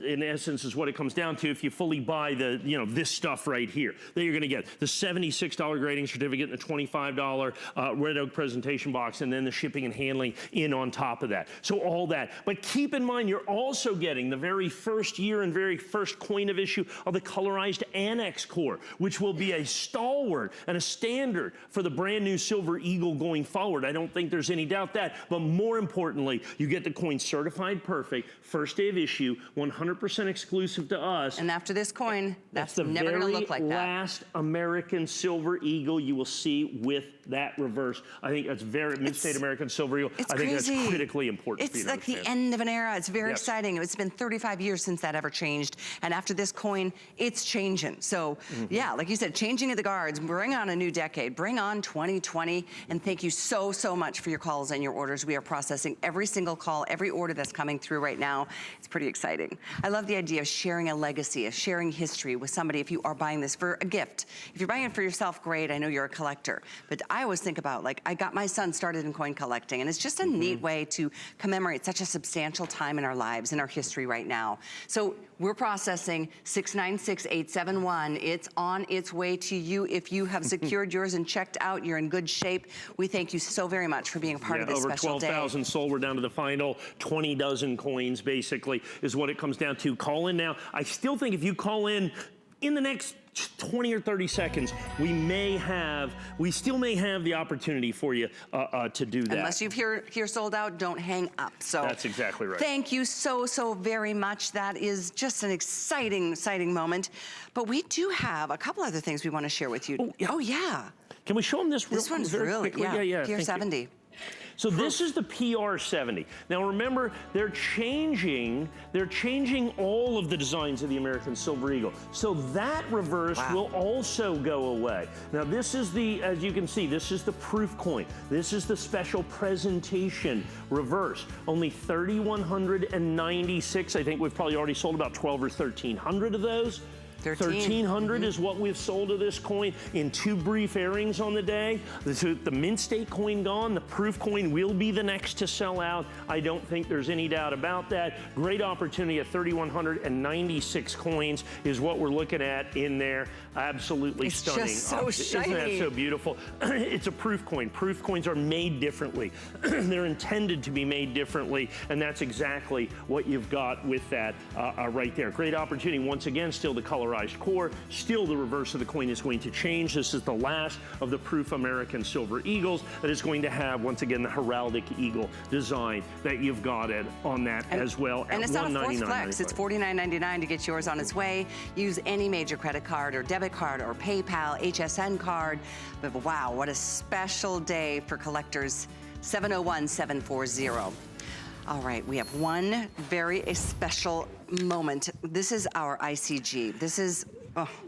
S2: In essence, is what it comes down to if you fully buy the this stuff right here. Then you're going to get the $76 grading certificate and the $25 Red Oak presentation box, and then the shipping and handling in on top of that. So all that. But keep in mind, you're also getting the very first year and very first coin of issue of the colorized Annex core, which will be a stalwart and a standard for the brand new Silver Eagle going forward. I don't think there's any doubt that. But more importantly, you get the coin certified perfect, first day of issue, 100% exclusive to us.
S1: And after this coin, that's
S2: the
S1: never going to look like that.
S2: last American Silver Eagle you will see with that reverse. I think that's very Mid-State American Silver Eagle. I think that's critically important.
S1: It's like the end of an era. It's very exciting. It's been 35 years since that ever changed. And after this coin, it's changing. So yeah, like you said, changing of the guards, bring on a new decade, bring on 2020. And thank you so, so much for your calls and your orders. We are processing every single call, every order that's coming through right now. It's pretty exciting. I love the idea of sharing a legacy, of sharing history with somebody if you are buying this for a gift. If you're buying it for yourself, great. I know you're a collector. But I always think about, like, I got my son started in coin collecting, and it's just a neat way to commemorate such a substantial time in our lives, in our history right now. So we're processing 696-871. It's on its way to you. If you have secured yours and checked out, you're in good shape. We thank you so very much for being a part of this special day.
S2: Over 12,000 sold. We're down to the final 20 dozen coins, basically, is what it comes down to. Call in now. I still think if you call in the next 20 or 30 seconds, we still may have the opportunity for you to do that.
S1: Unless you've here sold out, don't hang up. So
S2: that's exactly right.
S1: Thank you so, so very much. That is just an exciting, exciting moment. But we do have a couple other things we want to share with you. Oh yeah.
S2: Can we show them this?
S1: This one's really,
S2: yeah.
S1: PR70.
S2: So this is the PR70. Now remember, they're changing all of the designs of the American Silver Eagle. So that reverse will also go away. Now this is as you can see, this is the proof coin. This is the special presentation reverse. Only 3,196. I think we've probably already sold about 1,200 or 1,300 of those. 1,300 is what we've sold of this coin in 2 brief airings on the day. The Mint State coin gone. The proof coin will be the next to sell out. I don't think there's any doubt about that. Great opportunity at 3,196 coins is what we're looking at in there. Absolutely stunning.
S1: Just so shiny.
S2: Isn't that so beautiful? It's a proof coin. Proof coins are made differently. They're intended to be made differently, and that's exactly what you've got with that right there. Great opportunity. Once again, still the colorized core, still the reverse of the coin is going to change. This is the last of the proof American Silver Eagles that is going to have, once again, the heraldic eagle design that you've got it on that as well.
S1: And it's not a fourth flex. It's $49.99 to get yours on its way. Use any major credit card or debit card or PayPal, HSN card. But wow, what a special day for collectors. 701-740. All right, we have one very special moment. This is our ICG. This is,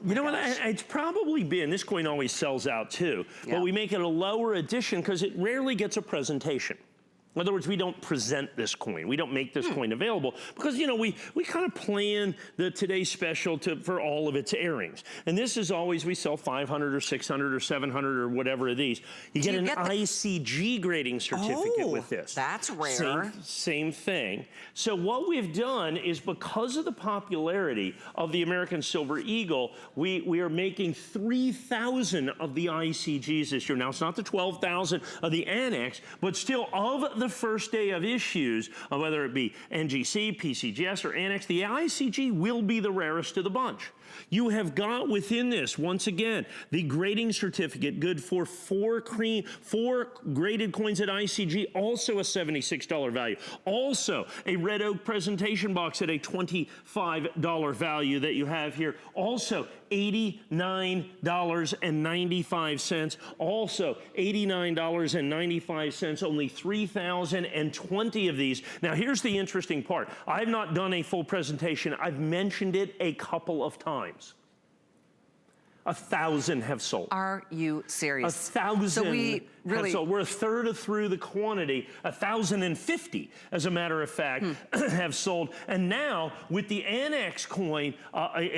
S2: you know what, it's probably been, this coin always sells out too, but we make it a lower edition because it rarely gets a presentation. In other words, we don't present this coin. We don't make this coin available because, you know, we kind of plan the today's special for all of its airings. And this is always, we sell 500 or 600 or 700 or whatever of these. You get an ICG grading certificate with this.
S1: That's rare.
S2: Same thing. So what we've done is, because of the popularity of the American Silver Eagle, we are making 3,000 of the ICGs this year. Now, it's not the 12,000 of the Annex, but still of the first day of issues, whether it be NGC, PCGS, or Annex, the ICG will be the rarest of the bunch. You have got within this, once again, the grading certificate, good for 4 graded coins at ICG, also a $76 value. Also, a Red Oak presentation box at a $25 value that you have here. Also, $89.95. Also, $89.95. Only 3,020 of these. Now, here's the interesting part. I've not done a full presentation. I've mentioned it a couple of times. 1,000 have sold.
S1: Are you serious?
S2: 1,000
S1: really.
S2: So we're a third through the quantity. 1,050, as a matter of fact, have sold. And now, with the Annex coin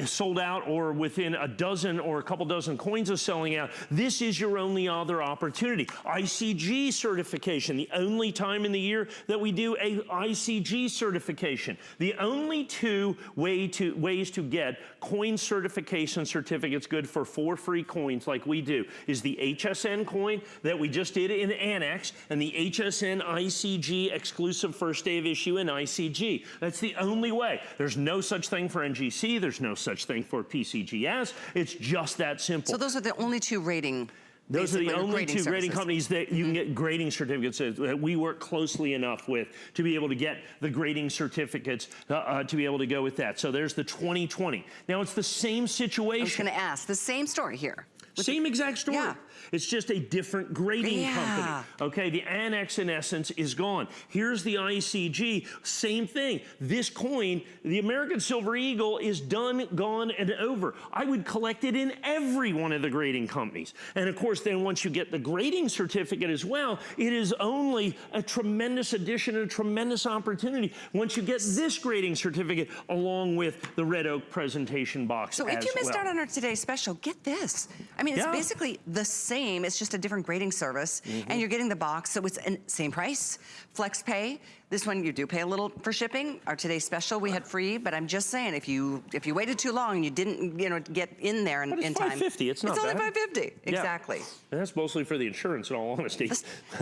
S2: sold out, or within a dozen or a couple dozen coins of selling out, this is your only other opportunity. ICG certification, the only time in the year that we do a ICG certification. The only two ways to get coin certification certificates good for 4 free coins like we do is the HSN coin that we just did in Annex, and the HSN ICG exclusive first day of issue in ICG. That's the only way. There's no such thing for NGC. There's no such thing for PCGS. It's just that simple.
S1: So those are the only two rating.
S2: Those are the only two grading
S1: services.
S2: companies that you can get grading certificates that we work closely enough with to be able to get the grading certificates to be able to go with that. So there's the 2020. Now it's the same situation.
S1: I was going to ask, the same story here.
S2: Same exact story.
S1: Yeah.
S2: It's just a different grading company. Okay, the Annex in essence is gone. Here's the ICG, same thing. This coin, the American Silver Eagle, is done, gone, and over. I would collect it in every one of the grading companies. And of course, then once you get the grading certificate as well, it is only a tremendous addition and a tremendous opportunity once you get this grading certificate along with the Red Oak presentation box.
S1: So if you missed out on our today's special, get this. I mean, it's basically the same. It's just a different grading service, and you're getting the box, so it's same price, flex pay. This one you do pay a little for shipping. Our today's special we had free, but I'm just saying if you waited too long and you didn't get in there in time.
S2: It's $550. It's not
S1: bad.
S2: It's
S1: only $550. Exactly.
S2: And that's mostly for the insurance, in all honesty.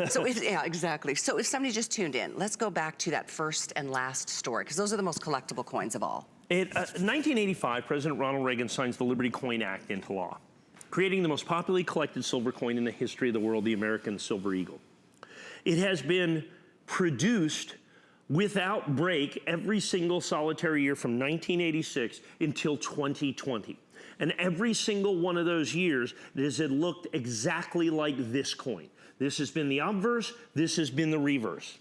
S1: So yeah, exactly. So if somebody just tuned in, let's go back to that first and last story, because those are the most collectible coins of all.
S2: In 1985, President Ronald Reagan signs the Liberty Coin Act into law, creating the most popularly collected silver coin in the history of the world, the American Silver Eagle. It has been produced without break every single solitary year from 1986 until 2020. And every single one of those years, it has looked exactly like this coin. This has been the obverse, this has been the reverse.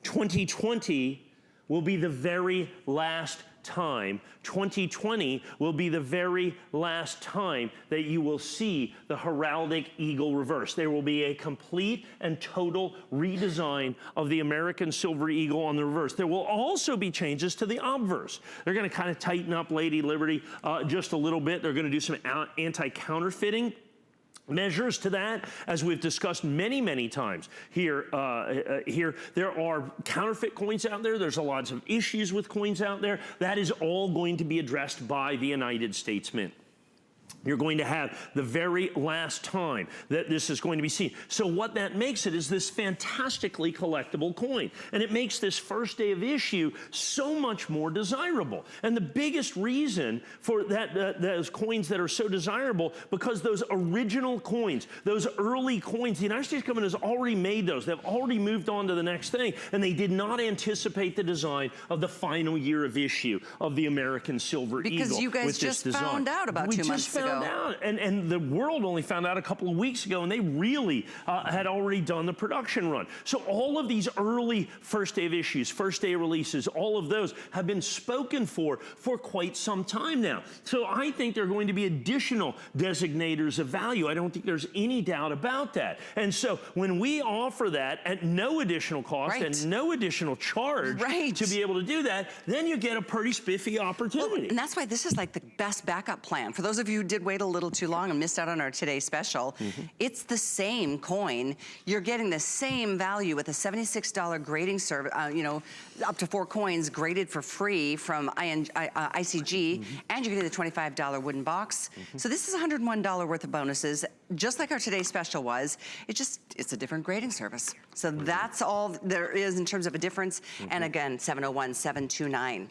S2: 2020 will be the very last time. 2020 will be the very last time that you will see the heraldic eagle reverse. There will be a complete and total redesign of the American Silver Eagle on the reverse. There will also be changes to the obverse. They're going to kind of tighten up Lady Liberty just a little bit. They're going to do some anti-counterfeiting measures to that, as we've discussed many, many times here. There are counterfeit coins out there. There's a lot of issues with coins out there. That is all going to be addressed by the United States Mint. You're going to have the very last time that this is going to be seen. So what that makes it is this fantastically collectible coin. And it makes this first day of issue so much more desirable. And the biggest reason for that, those coins that are so desirable, because those original coins, those early coins, the United States government has already made those. They've already moved on to the next thing. And they did not anticipate the design of the final year of issue of the American Silver Eagle.
S1: Because you guys just found out about 2 months ago.
S2: Out, and the world only found out a couple of weeks ago, and they really had already done the production run. So all of these early first day of issues, first day of releases, all of those have been spoken for quite some time now. So I think there are going to be additional designators of value. I don't think there's any doubt about that. And so when we offer that at no additional cost and no additional charge to be able to do that, then you get a pretty spiffy opportunity.
S1: Well, and that's why this is like the best backup plan. For those of you who did wait a little too long and missed out on our today's special, it's the same coin. You're getting the same value with a $76 grading service, up to 4 coins graded for free from ICG, and you're getting the $25 wooden box. So this is $101 worth of bonuses, just like our today's special was. It's a different grading service. So that's all there is in terms of a difference. And again, 701-729.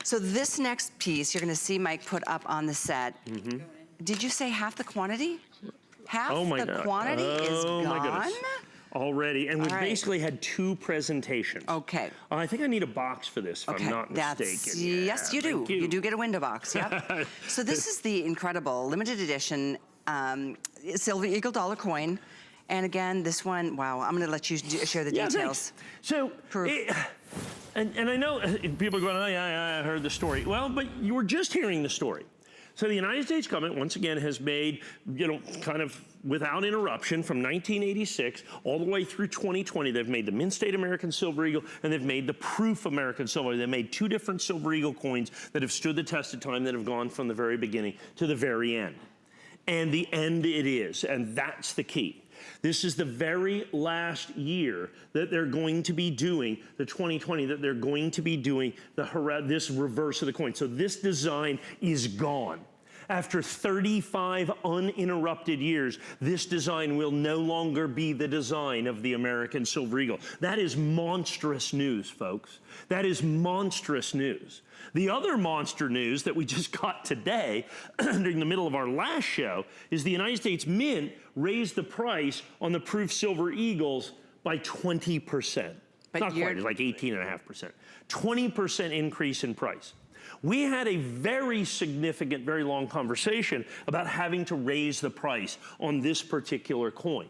S1: So this next piece, you're gonna see Mike put up on the set. Did you say half the quantity? Half the quantity is gone?
S2: My goodness. Already, and we've basically had 2 presentations.
S1: Okay.
S2: I think I need a box for this, if I'm not mistaken.
S1: Yes, you do. You do get a window box, yep. So this is the incredible limited edition Silver Eagle dollar coin. And again, this one, wow, I'm gonna let you share the details.
S2: So, and I know people are going, oh yeah, I heard the story. Well, but you were just hearing the story. So the United States government, once again, has made, you know, kind of without interruption from 1986 all the way through 2020, they've made the Mint State American Silver Eagle and they've made the Proof American Silver. They made 2 different Silver Eagle coins that have stood the test of time, that have gone from the very beginning to the very end. And the end it is, and that's the key. This is the very last year that they're going to be doing, the 2020, that they're going to be doing this reverse of the coin. So this design is gone. After 35 uninterrupted years, this design will no longer be the design of the American Silver Eagle. That is monstrous news, folks. That is monstrous news. The other monster news that we just got today, during the middle of our last show, is the United States Mint raised the price on the Proof Silver Eagles by 20%. Not quite, it's like 18.5%. 20% increase in price. We had a very significant, very long conversation about having to raise the price on this particular coin.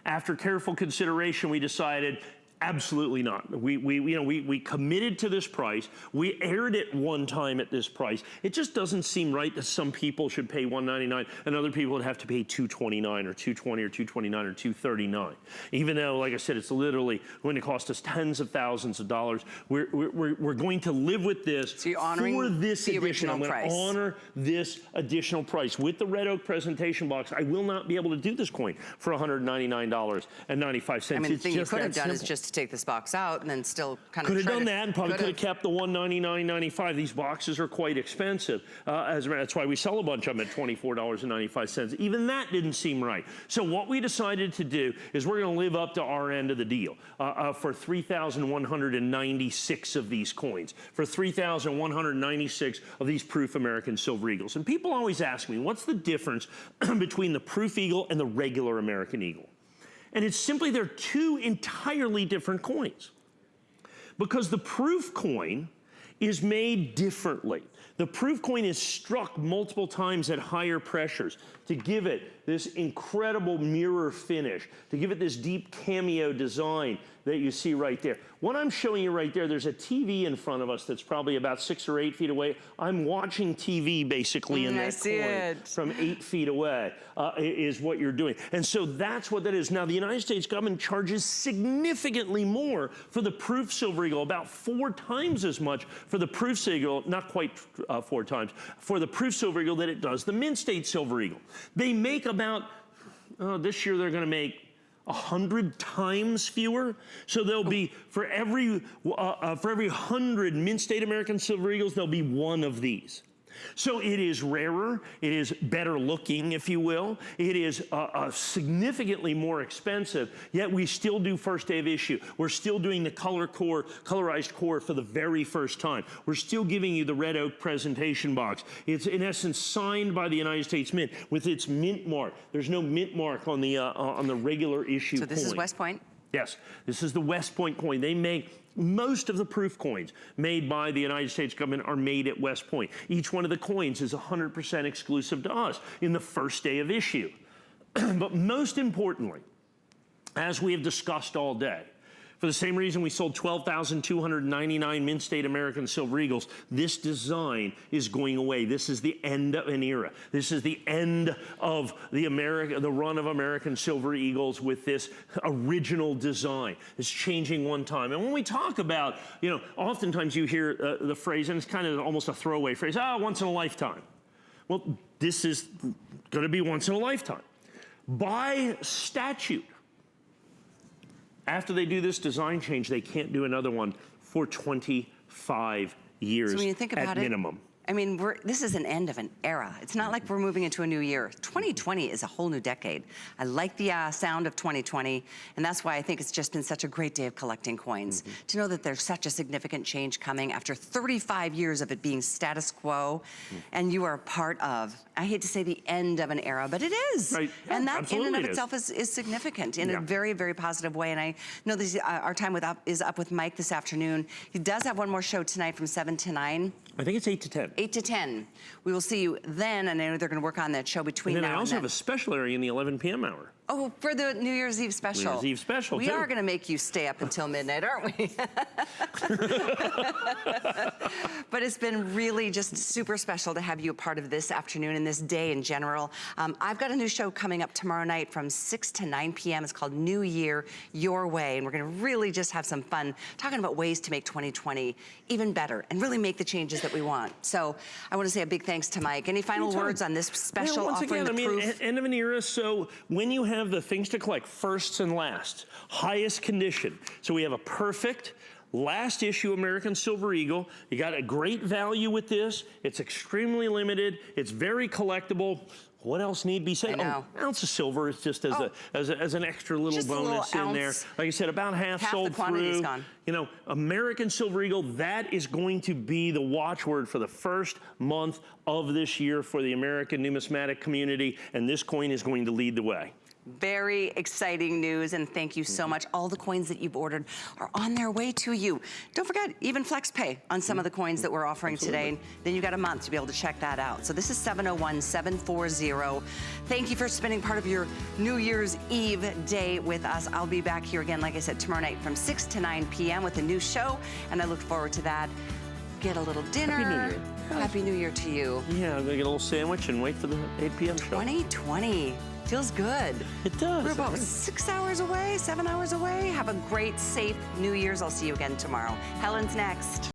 S2: After careful consideration, we decided absolutely not. We committed to this price. We aired it one time at this price. It just doesn't seem right that some people should pay $199 and other people would have to pay $229 or $220 or $229 or $239. Even though, like I said, it's literally going to cost us tens of thousands of dollars. We're going to live with this for this edition. I'm going to honor this additional price. With the red oak presentation box, I will not be able to do this coin for $199.95.
S1: I mean, the thing you could have done is just take this box out and then still kind of
S2: could have done that and probably could have kept the $199.95. These boxes are quite expensive. That's why we sell a bunch of them at $24.95. Even that didn't seem right. So what we decided to do is we're going to live up to our end of the deal for 3,196 of these coins, for 3,196 of these Proof American Silver Eagles. And people always ask me, what's the difference between the Proof Eagle and the regular American Eagle? And it's simply they're 2 entirely different coins. Because the Proof coin is made differently. The Proof coin is struck multiple times at higher pressures to give it this incredible mirror finish, to give it this deep cameo design that you see right there. What I'm showing you right there, there's a TV in front of us that's probably about 6 or 8 feet away. I'm watching TV basically in that coin from 8 feet away is what you're doing. And so that's what that is. Now, the United States government charges significantly more for the Proof Silver Eagle, about 4 times as much for the Proof Silver Eagle, not quite 4 times, for the Proof Silver Eagle than it does the Mint State Silver Eagle. They make about, this year they're going to make 100 times fewer. So there'll be, for every 100 Mint State American Silver Eagles, there'll be 1 of these. So it is rarer, it is better looking, if you will. It is significantly more expensive, yet we still do first day of issue. We're still doing the colorized core for the very first time. We're still giving you the red oak presentation box. It's in essence signed by the United States Mint with its mint mark. There's no mint mark on the regular issue coin.
S1: So this is West Point?
S2: Yes, this is the West Point coin. They make most of the Proof coins made by the United States government are made at West Point. Each one of the coins is 100% exclusive to us in the first day of issue. But most importantly, as we have discussed all day, for the same reason we sold 12,299 Mint State American Silver Eagles, this design is going away. This is the end of an era. This is the end of the run of American Silver Eagles with this original design. It's changing one time. And when we talk about, oftentimes you hear the phrase, and it's kind of almost a throwaway phrase, once in a lifetime. Well, this is going to be once in a lifetime. By statute, after they do this design change, they can't do another one for 25 years
S1: so when you think about
S2: at minimum.
S1: I mean, this is an end of an era. It's not like we're moving into a new year. 2020 is a whole new decade. I like the sound of 2020, and that's why I think it's just been such a great day of collecting coins. To know that there's such a significant change coming after 35 years of it being status quo, and you are a part of, I hate to say the end of an era, but it is.
S2: Right.
S1: And that in and of itself is significant in a very, very positive way. And I know this, our time is up with Mike this afternoon. He does have one more show tonight from 7 to 9.
S2: I think it's 8 to 10.
S1: 8 to 10. We will see you then, and I know they're going to work on that show between now and then.
S2: And then I also have a special area in the 11 p.m. hour.
S1: Oh, for the New Year's Eve special.
S2: New Year's Eve special,
S1: We
S2: too.
S1: are going to make you stay up until midnight, aren't we? But it's been really just super special to have you a part of this afternoon and this day in general. I've got a new show coming up tomorrow night from 6 to 9 p.m. It's called New Year Your Way, and we're going to really just have some fun talking about ways to make 2020 even better and really make the changes that we want. So I want to say a big thanks to Mike. Any final words on this special
S2: once
S1: offering
S2: again,
S1: the proof?
S2: End of an era, so when you have the things to collect, firsts and lasts, highest condition. So we have a perfect last issue American Silver Eagle. You got a great value with this. It's extremely limited. It's very collectible. What else need be said?
S1: I know.
S2: Oh, ounce of silver is just as an extra little
S1: Just a little
S2: bonus in there.
S1: ounce.
S2: Like I said, about half sold
S1: the quantity's
S2: through.
S1: gone.
S2: You know, American Silver Eagle, that is going to be the watchword for the first month of this year for the American numismatic community, and this coin is going to lead the way.
S1: Very exciting news, and thank you so much. All the coins that you've ordered are on their way to you. Don't forget, even FlexPay on some of the coins that we're offering today. And then you got a month to be able to check that out. So this is 701-740. Thank you for spending part of your New Year's Eve day with us. I'll be back here again, like I said, tomorrow night from 6 to 9 p.m. with a new show, and I look forward to that. Get a little dinner.
S2: Happy New Year.
S1: Happy New Year to you.
S2: Yeah, I'm gonna get a little sandwich and wait for the 8 p.m. show.
S1: 2020. Feels good.
S2: It does.
S1: We're about 6 hours away, 7 hours away. Have a great, safe New Year's. I'll see you again tomorrow. Helen's next.